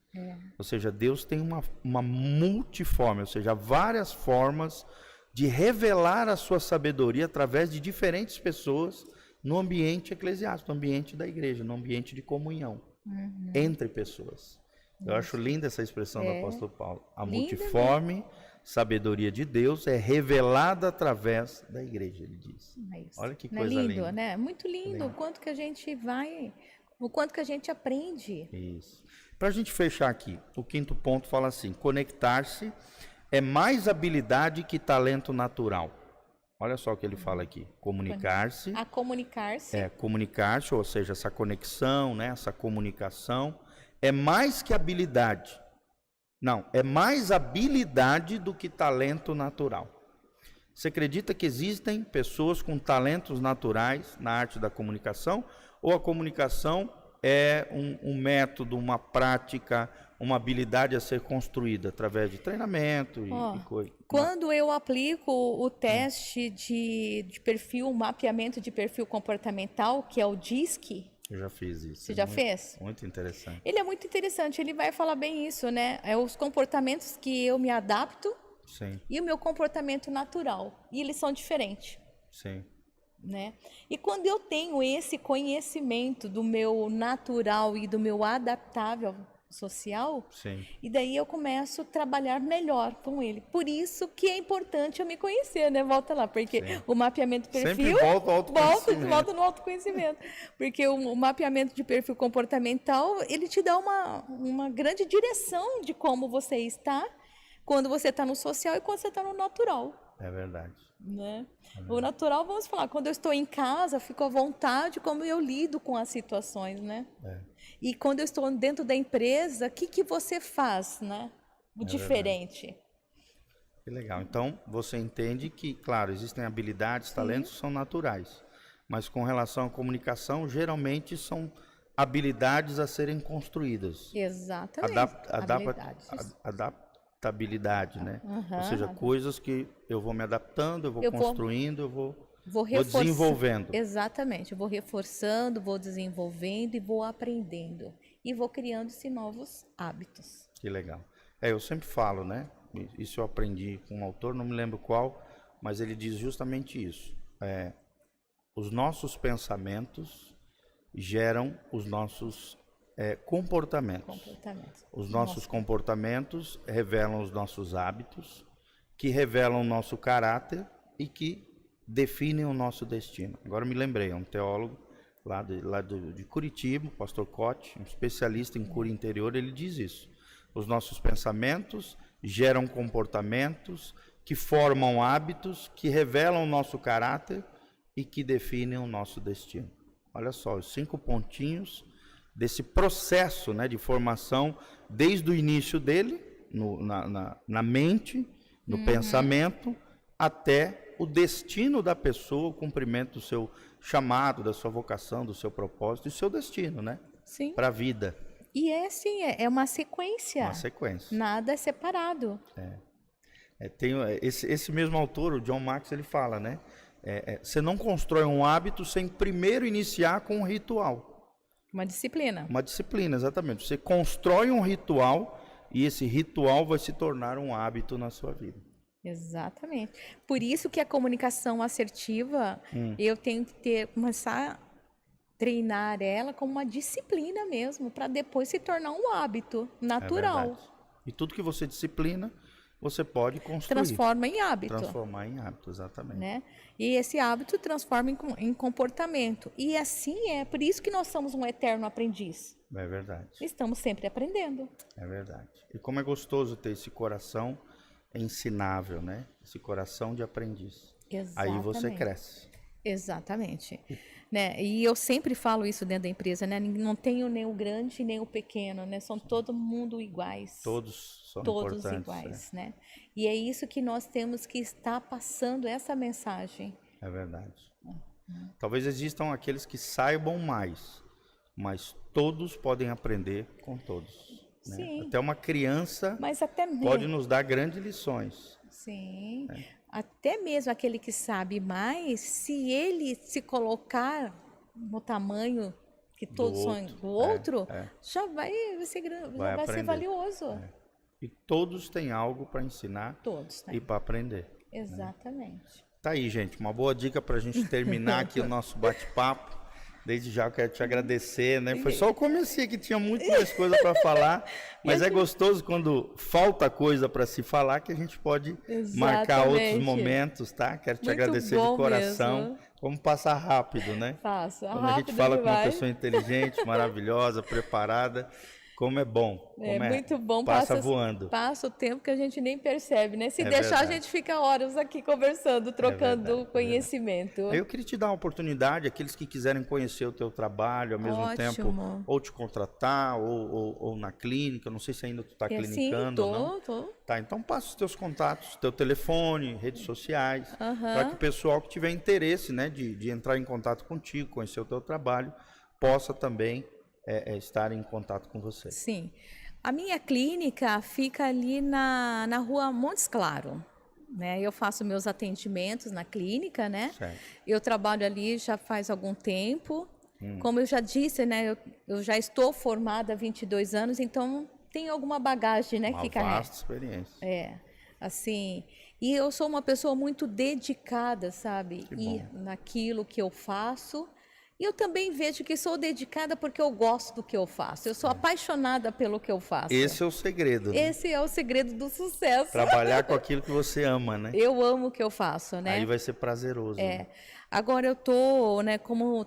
[SPEAKER 1] Ou seja, Deus tem uma multiforme, ou seja, várias formas de revelar a sua sabedoria através de diferentes pessoas no ambiente eclesiástico, no ambiente da igreja, no ambiente de comunhão entre pessoas. Eu acho linda essa expressão do apóstolo Paulo. A multiforme sabedoria de Deus é revelada através da igreja, ele diz. Olha que coisa
[SPEAKER 2] lindo,
[SPEAKER 1] linda.
[SPEAKER 2] Né? Muito lindo o quanto que a gente o quanto que a gente aprende.
[SPEAKER 1] Isso. Para a gente fechar aqui, o quinto ponto fala assim: conectar-se é mais habilidade que talento natural. Olha só o que ele fala aqui. Comunicar-se.
[SPEAKER 2] A comunicar-se.
[SPEAKER 1] Comunicar-se, ou seja, essa conexão, né, essa comunicação, é mais que habilidade. Não, é mais habilidade do que talento natural. Você acredita que existem pessoas com talentos naturais na arte da comunicação? Ou a comunicação é um método, uma prática, uma habilidade a ser construída através de treinamento e coisa?
[SPEAKER 2] Quando eu aplico o teste de perfil, mapeamento de perfil comportamental, que é o DISC.
[SPEAKER 1] Eu já fiz isso.
[SPEAKER 2] Você já fez?
[SPEAKER 1] Muito interessante.
[SPEAKER 2] Ele é muito interessante, ele vai falar bem isso, né? É os comportamentos que eu me adapto.
[SPEAKER 1] Sim.
[SPEAKER 2] E o meu comportamento natural. E eles são diferentes.
[SPEAKER 1] Sim.
[SPEAKER 2] Né? E quando eu tenho esse conhecimento do meu natural e do meu adaptável social,
[SPEAKER 1] sim,
[SPEAKER 2] e daí eu começo a trabalhar melhor com ele. Por isso que é importante eu me conhecer, né? Volta lá, porque o mapeamento de perfil...
[SPEAKER 1] Sempre volta ao autoconhecimento.
[SPEAKER 2] Volta no autoconhecimento. Porque o mapeamento de perfil comportamental, ele te dá uma grande direção de como você está quando você está no social e quando você está no natural.
[SPEAKER 1] É verdade.
[SPEAKER 2] Né? O natural, vamos falar, quando eu estou em casa, fico à vontade como eu lido com as situações, né? E quando eu estou dentro da empresa, o que você faz, né? O diferente.
[SPEAKER 1] Verdade. Que legal. Então, você entende que, claro, existem habilidades, talentos que são naturais, mas com relação à comunicação, geralmente são habilidades a serem construídas.
[SPEAKER 2] Exatamente.
[SPEAKER 1] Adaptabilidade, né? Ou seja, coisas que eu vou me adaptando, eu vou construindo, eu vou desenvolvendo.
[SPEAKER 2] Exatamente, eu vou reforçando, vou desenvolvendo e vou aprendendo. E vou criando-se novos hábitos.
[SPEAKER 1] Que legal. Eu sempre falo, né? Isso eu aprendi com um autor, não me lembro qual, mas ele diz justamente isso. Os nossos pensamentos geram os nossos comportamentos. Os nossos comportamentos revelam os nossos hábitos, que revelam o nosso caráter e que definem o nosso destino. Agora me lembrei, é um teólogo lá de Curitiba, o pastor Cote, um especialista em cura interior, ele diz isso. Os nossos pensamentos geram comportamentos que formam hábitos, que revelam o nosso caráter e que definem o nosso destino. Olha só, os 5 pontinhos desse processo, né, de formação, desde o início dele, na mente, no pensamento, até o destino da pessoa, o cumprimento do seu chamado, da sua vocação, do seu propósito e do seu destino, né?
[SPEAKER 2] Sim.
[SPEAKER 1] Para a vida.
[SPEAKER 2] E é assim, é uma sequência.
[SPEAKER 1] Uma sequência.
[SPEAKER 2] Nada é separado.
[SPEAKER 1] Tem esse mesmo autor, o John Maxwell, ele fala, né? Você não constrói um hábito sem primeiro iniciar com um ritual.
[SPEAKER 2] Uma disciplina.
[SPEAKER 1] Uma disciplina, exatamente. Você constrói um ritual e esse ritual vai se tornar um hábito na sua vida.
[SPEAKER 2] Exatamente. Por isso que a comunicação assertiva, eu tenho que começar a treinar ela como uma disciplina mesmo, para depois se tornar um hábito natural.
[SPEAKER 1] E tudo que você disciplina, você pode construir.
[SPEAKER 2] Transforma em hábito.
[SPEAKER 1] Transformar em hábito, exatamente.
[SPEAKER 2] Né? E esse hábito transforma em comportamento. E assim é, por isso que nós somos um eterno aprendiz.
[SPEAKER 1] É verdade.
[SPEAKER 2] Estamos sempre aprendendo.
[SPEAKER 1] É verdade. E como é gostoso ter esse coração ensinável, né? Esse coração de aprendiz.
[SPEAKER 2] Exatamente.
[SPEAKER 1] Aí você cresce.
[SPEAKER 2] Exatamente. Né? E eu sempre falo isso dentro da empresa, né? Não tenho nem o grande nem o pequeno, né? São todo mundo iguais.
[SPEAKER 1] Todos são
[SPEAKER 2] todos
[SPEAKER 1] importantes.
[SPEAKER 2] iguais, né? E é isso que nós temos que estar passando essa mensagem.
[SPEAKER 1] É verdade. Talvez existam aqueles que saibam mais, mas todos podem aprender com todos. Né?
[SPEAKER 2] Sim.
[SPEAKER 1] Até uma criança
[SPEAKER 2] Mas até
[SPEAKER 1] pode nos dar grandes lições.
[SPEAKER 2] Sim. Até mesmo aquele que sabe mais, se ele se colocar no tamanho que todos são do outro, já vai ser valioso.
[SPEAKER 1] E todos têm algo para ensinar
[SPEAKER 2] Todos, né?
[SPEAKER 1] e para aprender.
[SPEAKER 2] Exatamente.
[SPEAKER 1] Né? Tá aí, gente, uma boa dica para a gente terminar aqui o nosso bate-papo. Desde já eu quero te agradecer, né? Foi só o comecinho que tinha muito mais coisa para falar, mas é gostoso quando falta coisa para se falar que a gente pode marcar outros momentos, tá? Quero te agradecer de coração. Mesmo. Vamos passar rápido, né?
[SPEAKER 2] Passa,
[SPEAKER 1] quando a gente fala com uma pessoa inteligente, maravilhosa, preparada, como é bom. Como
[SPEAKER 2] muito bom.
[SPEAKER 1] Passa voando.
[SPEAKER 2] Passa o tempo que a gente nem percebe, né? Se deixar, verdade. A gente fica horas aqui conversando, trocando conhecimento.
[SPEAKER 1] Eu queria te dar uma oportunidade, aqueles que quiserem conhecer o teu trabalho, ao mesmo tempo, ou te contratar, ou na clínica, não sei se ainda tu está clinicando ou não.
[SPEAKER 2] Tô.
[SPEAKER 1] Tá, então passa os teus contatos, teu telefone, redes sociais, para que o pessoal que tiver interesse, né, de entrar em contato contigo, conhecer o teu trabalho, possa também estar em contato com você.
[SPEAKER 2] Sim. A minha clínica fica ali na rua Montes Claro. Né? Eu faço meus atendimentos na clínica, né?
[SPEAKER 1] Certo.
[SPEAKER 2] Eu trabalho ali já faz algum tempo. Como eu já disse, né? Eu já estou formada há 22 anos, então tenho alguma bagagem, né?
[SPEAKER 1] Uma vasta experiência.
[SPEAKER 2] Assim... E eu sou uma pessoa muito dedicada, sabe? Naquilo que eu faço... E eu também vejo que sou dedicada porque eu gosto do que eu faço. Eu sou apaixonada pelo que eu faço.
[SPEAKER 1] Esse é o segredo, né?
[SPEAKER 2] Esse é o segredo do sucesso.
[SPEAKER 1] Trabalhar com aquilo que você ama, né?
[SPEAKER 2] Eu amo o que eu faço, né?
[SPEAKER 1] Aí vai ser prazeroso. Né?
[SPEAKER 2] Agora eu tô, né,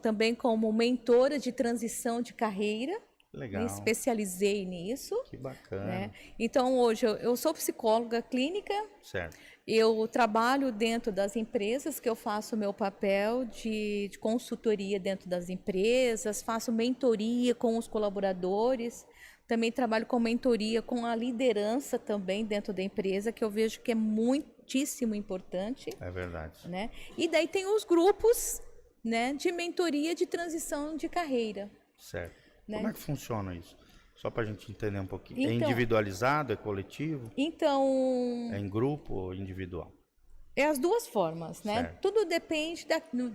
[SPEAKER 2] também como mentora de transição de carreira.
[SPEAKER 1] Legal.
[SPEAKER 2] Me especializei nisso.
[SPEAKER 1] Que bacana.
[SPEAKER 2] Né? Então hoje eu sou psicóloga clínica.
[SPEAKER 1] Certo.
[SPEAKER 2] Eu trabalho dentro das empresas, que eu faço o meu papel de consultoria dentro das empresas, faço mentoria com os colaboradores, também trabalho com mentoria com a liderança também dentro da empresa, que eu vejo que é muitíssimo importante.
[SPEAKER 1] É verdade.
[SPEAKER 2] Né? E daí tem os grupos, né, de mentoria de transição de carreira.
[SPEAKER 1] Certo.
[SPEAKER 2] Né?
[SPEAKER 1] Como é que funciona isso? Só para a gente entender um pouquinho. Então, é individualizado, é coletivo?
[SPEAKER 2] Então...
[SPEAKER 1] É em grupo ou individual?
[SPEAKER 2] É as duas formas, né?
[SPEAKER 1] Certo.
[SPEAKER 2] Tudo depende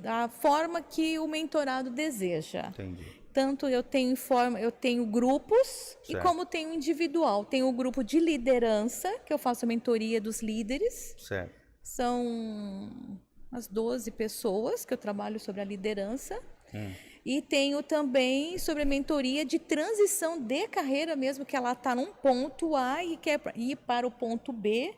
[SPEAKER 2] da forma que o mentorado deseja.
[SPEAKER 1] Entendi.
[SPEAKER 2] Tanto eu tenho grupos
[SPEAKER 1] certo.
[SPEAKER 2] E como tenho individual. Tenho o grupo de liderança, que eu faço a mentoria dos líderes.
[SPEAKER 1] Certo.
[SPEAKER 2] São as 12 pessoas que eu trabalho sobre a liderança. E tenho também sobre a mentoria de transição de carreira mesmo, que ela está num ponto A e quer ir para o ponto B.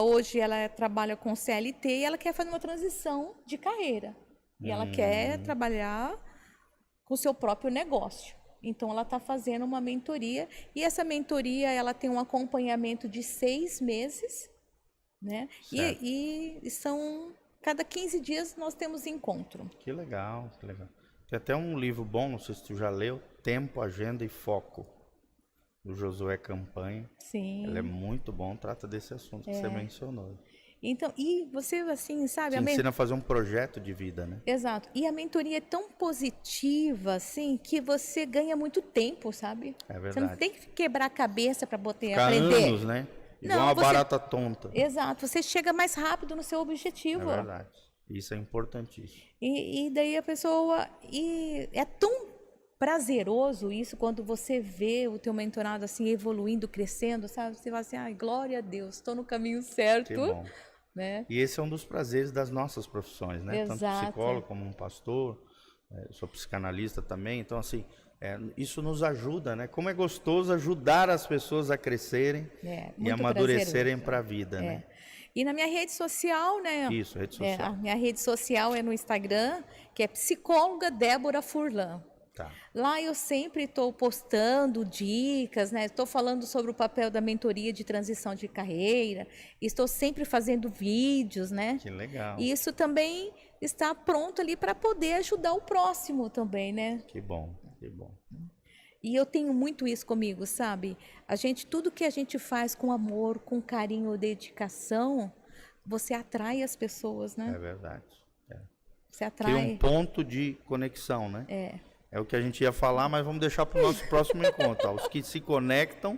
[SPEAKER 2] Hoje ela trabalha com CLT e ela quer fazer uma transição de carreira. E ela quer trabalhar com o seu próprio negócio. Então ela está fazendo uma mentoria. E essa mentoria ela tem um acompanhamento de 6 meses. né?
[SPEAKER 1] Certo.
[SPEAKER 2] E são cada 15 dias nós temos encontro.
[SPEAKER 1] Que legal, que legal. Tem até um livro bom, não sei se tu já leu, Tempo, Agenda e Foco, do Josué Campanha.
[SPEAKER 2] Sim.
[SPEAKER 1] Ele é muito bom, trata desse assunto que você mencionou.
[SPEAKER 2] Então, e você assim, sabe,
[SPEAKER 1] Te ensina a fazer um projeto de vida, né?
[SPEAKER 2] Exato. E a mentoria é tão positiva, assim, que você ganha muito tempo, sabe?
[SPEAKER 1] É
[SPEAKER 2] Você não
[SPEAKER 1] verdade.
[SPEAKER 2] tem que quebrar a cabeça para
[SPEAKER 1] Ficar
[SPEAKER 2] aprender.
[SPEAKER 1] anos, né? Igual
[SPEAKER 2] Não,
[SPEAKER 1] uma
[SPEAKER 2] você-
[SPEAKER 1] barata tonta.
[SPEAKER 2] Exato. Você chega mais rápido no seu
[SPEAKER 1] É
[SPEAKER 2] objetivo.
[SPEAKER 1] verdade. Isso é importantíssimo.
[SPEAKER 2] E daí a pessoa... E é tão prazeroso isso quando você vê o teu mentorado assim evoluindo, crescendo, sabe? Você fala assim, ai, glória a Deus, estou no caminho certo.
[SPEAKER 1] Que bom.
[SPEAKER 2] Né?
[SPEAKER 1] E esse é um dos prazeres das nossas profissões, né? Tanto
[SPEAKER 2] Exato.
[SPEAKER 1] psicólogo como um pastor, eu sou psicanalista também, então assim, isso nos ajuda, né? Como é gostoso ajudar as pessoas a crescerem e
[SPEAKER 2] muito
[SPEAKER 1] amadurecerem
[SPEAKER 2] prazeroso.
[SPEAKER 1] para a vida, né?
[SPEAKER 2] E na minha rede social, né?
[SPEAKER 1] Isso, rede
[SPEAKER 2] A
[SPEAKER 1] social.
[SPEAKER 2] minha rede social é no Instagram, que é psicóloga Débora Furlan.
[SPEAKER 1] Tá.
[SPEAKER 2] Lá eu sempre estou postando dicas, né? Estou falando sobre o papel da mentoria de transição de carreira. Estou sempre fazendo vídeos, né?
[SPEAKER 1] Que legal.
[SPEAKER 2] E isso também está pronto ali para poder ajudar o próximo também, né?
[SPEAKER 1] Que bom, que bom.
[SPEAKER 2] E eu tenho muito isso comigo, sabe? Tudo que a gente faz com amor, com carinho, dedicação, você atrai as pessoas, né?
[SPEAKER 1] É verdade.
[SPEAKER 2] Você
[SPEAKER 1] Tem um
[SPEAKER 2] atrai.
[SPEAKER 1] ponto de conexão, né? É o que a gente ia falar, mas vamos deixar para o nosso próximo encontro. Ó. Os que se conectam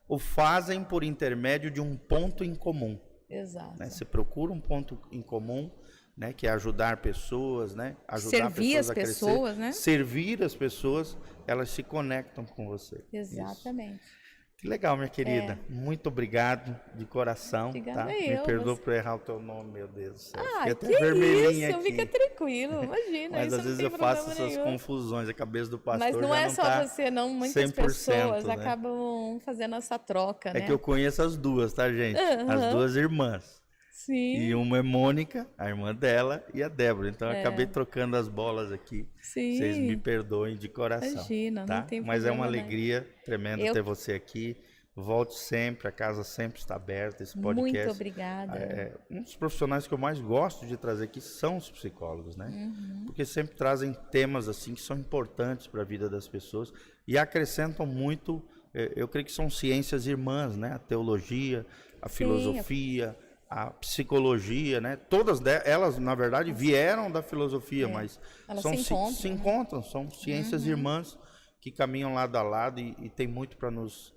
[SPEAKER 1] o fazem por intermédio de um ponto em comum.
[SPEAKER 2] Exato.
[SPEAKER 1] Né? Você procura um ponto em comum, né? Que é ajudar pessoas, né? Ajudar
[SPEAKER 2] Servir
[SPEAKER 1] pessoas
[SPEAKER 2] as
[SPEAKER 1] a crescer,
[SPEAKER 2] pessoas, né?
[SPEAKER 1] Servir as pessoas, elas se conectam com você.
[SPEAKER 2] Exatamente.
[SPEAKER 1] Isso. Que legal, minha querida. Muito obrigado de coração.
[SPEAKER 2] Obrigada
[SPEAKER 1] Tá?
[SPEAKER 2] eu,
[SPEAKER 1] Me perdoa
[SPEAKER 2] você-
[SPEAKER 1] por errar o teu nome, meu Deus do céu.
[SPEAKER 2] Ah,
[SPEAKER 1] Fiquei até
[SPEAKER 2] que
[SPEAKER 1] vermelhinha
[SPEAKER 2] isso,
[SPEAKER 1] aqui.
[SPEAKER 2] fica tranquilo, imagina.
[SPEAKER 1] Mas
[SPEAKER 2] isso
[SPEAKER 1] às
[SPEAKER 2] não
[SPEAKER 1] vezes
[SPEAKER 2] tem
[SPEAKER 1] eu faço
[SPEAKER 2] problema
[SPEAKER 1] essas
[SPEAKER 2] nenhum.
[SPEAKER 1] confusões, a cabeça do pastor
[SPEAKER 2] Mas não
[SPEAKER 1] já
[SPEAKER 2] é
[SPEAKER 1] não
[SPEAKER 2] só
[SPEAKER 1] tá
[SPEAKER 2] você, não. Muitas
[SPEAKER 1] 100%,
[SPEAKER 2] pessoas
[SPEAKER 1] né?
[SPEAKER 2] acabam fazendo essa troca,
[SPEAKER 1] É
[SPEAKER 2] né?
[SPEAKER 1] que eu conheço as duas, tá, gente? As duas irmãs.
[SPEAKER 2] Sim,
[SPEAKER 1] E uma é Mônica, a irmã dela, e a Débora. Então eu acabei trocando as bolas aqui.
[SPEAKER 2] sim.
[SPEAKER 1] Vocês me perdoem de coração.
[SPEAKER 2] Imagina,
[SPEAKER 1] tá?
[SPEAKER 2] não tem
[SPEAKER 1] Mas é uma
[SPEAKER 2] problema, né?
[SPEAKER 1] alegria tremenda
[SPEAKER 2] Eu-
[SPEAKER 1] ter você aqui. Volte sempre, a casa sempre está aberta, esse podcast.
[SPEAKER 2] Muito obrigada.
[SPEAKER 1] Um dos profissionais que eu mais gosto de trazer aqui são os psicólogos, né?
[SPEAKER 2] Uhum.
[SPEAKER 1] Porque sempre trazem temas assim que são importantes para a vida das pessoas e acrescentam muito, eu creio que são ciências irmãs, né? A teologia, a filosofia, a psicologia, né? Todas elas, na verdade, vieram da filosofia, mas
[SPEAKER 2] Elas
[SPEAKER 1] são,
[SPEAKER 2] se encontram,
[SPEAKER 1] se
[SPEAKER 2] né?
[SPEAKER 1] encontram, são ciências irmãs que caminham lado a lado e tem muito para nos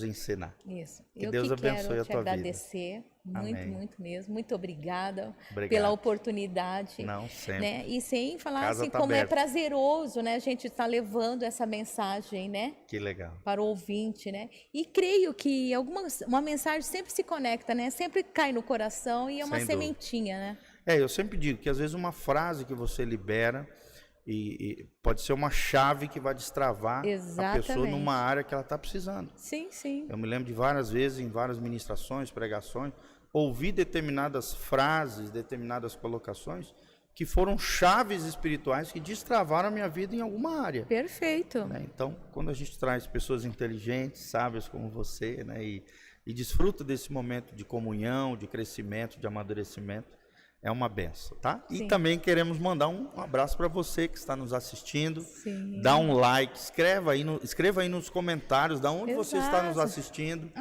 [SPEAKER 1] ensinar.
[SPEAKER 2] Isso.
[SPEAKER 1] Que
[SPEAKER 2] Eu
[SPEAKER 1] Deus
[SPEAKER 2] que
[SPEAKER 1] abençoe
[SPEAKER 2] quero
[SPEAKER 1] a
[SPEAKER 2] te
[SPEAKER 1] tua vida.
[SPEAKER 2] agradecer muito,
[SPEAKER 1] Amém.
[SPEAKER 2] muito mesmo. Muito obrigada
[SPEAKER 1] Obrigado.
[SPEAKER 2] pela oportunidade.
[SPEAKER 1] Não, sempre.
[SPEAKER 2] Né? E sem falar
[SPEAKER 1] Casa
[SPEAKER 2] assim
[SPEAKER 1] tá
[SPEAKER 2] como
[SPEAKER 1] aberta.
[SPEAKER 2] é prazeroso, né? A gente estar levando essa mensagem, né?
[SPEAKER 1] Que legal.
[SPEAKER 2] Para o ouvinte, né? E creio que uma mensagem sempre se conecta, né? Sempre cai no coração e é uma
[SPEAKER 1] Sem dúvida.
[SPEAKER 2] sementinha, né?
[SPEAKER 1] Eu sempre digo que às vezes uma frase que você libera e pode ser uma chave que vai destravar a pessoa
[SPEAKER 2] Exatamente.
[SPEAKER 1] numa área que ela está precisando.
[SPEAKER 2] Sim, sim.
[SPEAKER 1] Eu me lembro de várias vezes, em várias ministrações, pregações, ouvir determinadas frases, determinadas colocações que foram chaves espirituais que destravaram a minha vida em alguma área.
[SPEAKER 2] Perfeito.
[SPEAKER 1] Né? Então, quando a gente traz pessoas inteligentes, sábias como você, né, e desfruta desse momento de comunhão, de crescimento, de amadurecimento, é uma benção, tá?
[SPEAKER 2] Sim.
[SPEAKER 1] E também queremos mandar um abraço para você que está nos assistindo.
[SPEAKER 2] Sim.
[SPEAKER 1] Dá um like, escreva aí nos comentários de onde você está nos
[SPEAKER 2] Exato.
[SPEAKER 1] assistindo.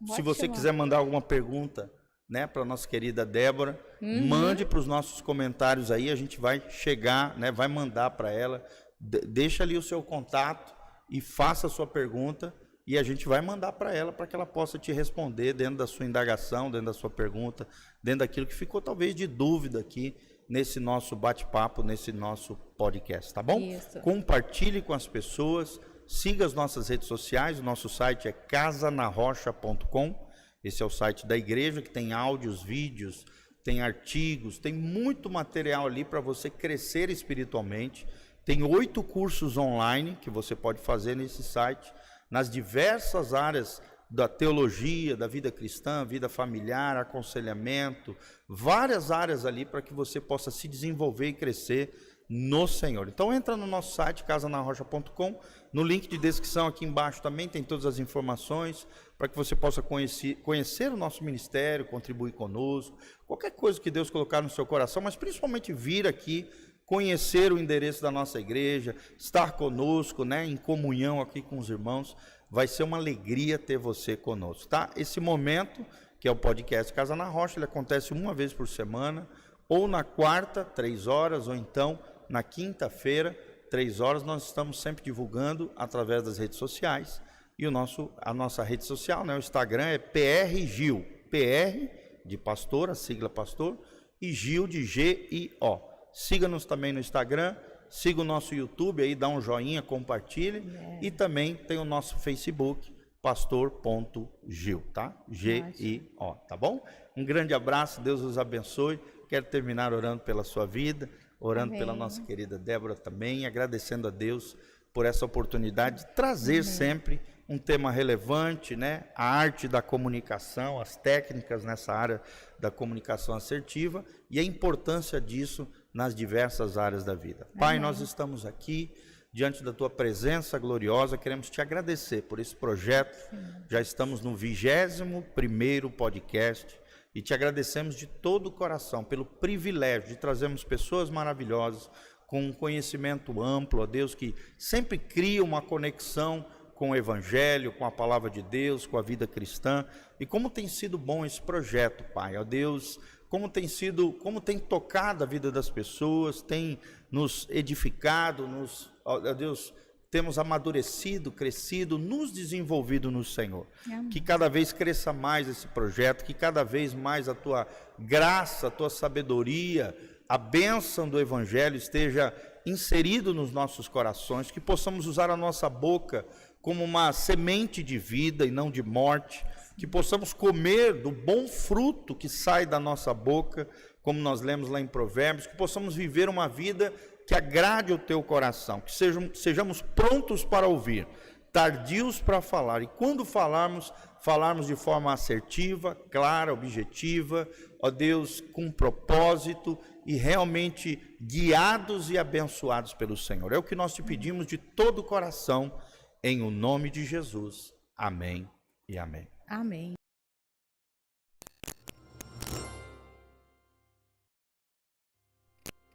[SPEAKER 1] Se
[SPEAKER 2] ótimo.
[SPEAKER 1] você quiser mandar alguma pergunta, né, para nossa querida Débora, mande para os nossos comentários aí, a gente vai chegar, né, vai mandar para ela. Deixa ali o seu contato e faça a sua pergunta e a gente vai mandar para ela para que ela possa te responder dentro da sua indagação, dentro da sua pergunta, dentro daquilo que ficou talvez de dúvida aqui nesse nosso bate-papo, nesse nosso podcast, tá bom?
[SPEAKER 2] Isso.
[SPEAKER 1] Compartilhe com as pessoas, siga as nossas redes sociais, o nosso site é casanarrocha.com. Esse é o site da igreja que tem áudios, vídeos, tem artigos, tem muito material ali para você crescer espiritualmente. Tem 8 cursos online que você pode fazer nesse site, nas diversas áreas da teologia, da vida cristã, vida familiar, aconselhamento, várias áreas ali para que você possa se desenvolver e crescer no Senhor. Então entra no nosso site, casanarrocha.com, no link de descrição aqui embaixo também tem todas as informações para que você possa conhecer o nosso ministério, contribuir conosco, qualquer coisa que Deus colocar no seu coração, mas principalmente vir aqui, conhecer o endereço da nossa igreja, estar conosco, né, em comunhão aqui com os irmãos. Vai ser uma alegria ter você conosco, tá? Esse momento, que é o podcast Casa na Rocha, ele acontece uma vez por semana, ou na quarta, 3 horas, ou então na quinta-feira, 3 horas. Nós estamos sempre divulgando através das redes sociais. E a nossa rede social, né, o Instagram é PRGil, PR de pastor, a sigla pastor, e Gil de G-I-O. Siga-nos também no Instagram, siga o nosso YouTube aí, dá um joinha, compartilhe. E também tem o nosso Facebook, pastor.gil, tá? G-I-O, tá bom? Um grande abraço, Deus os abençoe. Quero terminar orando pela sua vida, orando pela nossa querida Débora também, agradecendo a Deus por essa oportunidade de trazer sempre um tema relevante, né? A arte da comunicação, as técnicas nessa área da comunicação assertiva e a importância disso nas diversas áreas da vida. Pai, nós estamos aqui diante da tua presença gloriosa, queremos te agradecer por esse projeto. Já estamos no 21º podcast e te agradecemos de todo o coração pelo privilégio de trazermos pessoas maravilhosas com um conhecimento amplo, ó Deus, que sempre cria uma conexão com o Evangelho, com a Palavra de Deus, com a vida cristã. E como tem sido bom esse projeto, Pai, ó Deus, como tem tocado a vida das pessoas, tem nos edificado, ó Deus, temos amadurecido, crescido, nos desenvolvido no Senhor. Que cada vez cresça mais esse projeto, que cada vez mais a tua graça, a tua sabedoria, a bênção do Evangelho esteja inserido nos nossos corações, que possamos usar a nossa boca como uma semente de vida e não de morte, que possamos comer do bom fruto que sai da nossa boca, como nós lemos lá em Provérbios, que possamos viver uma vida que agrade o teu coração, que sejamos prontos para ouvir, tardios para falar, e quando falarmos de forma assertiva, clara, objetiva, ó Deus, com propósito e realmente guiados e abençoados pelo Senhor. É o que nós te pedimos de todo o coração, em o nome de Jesus. Amém e amém.
[SPEAKER 2] Amém.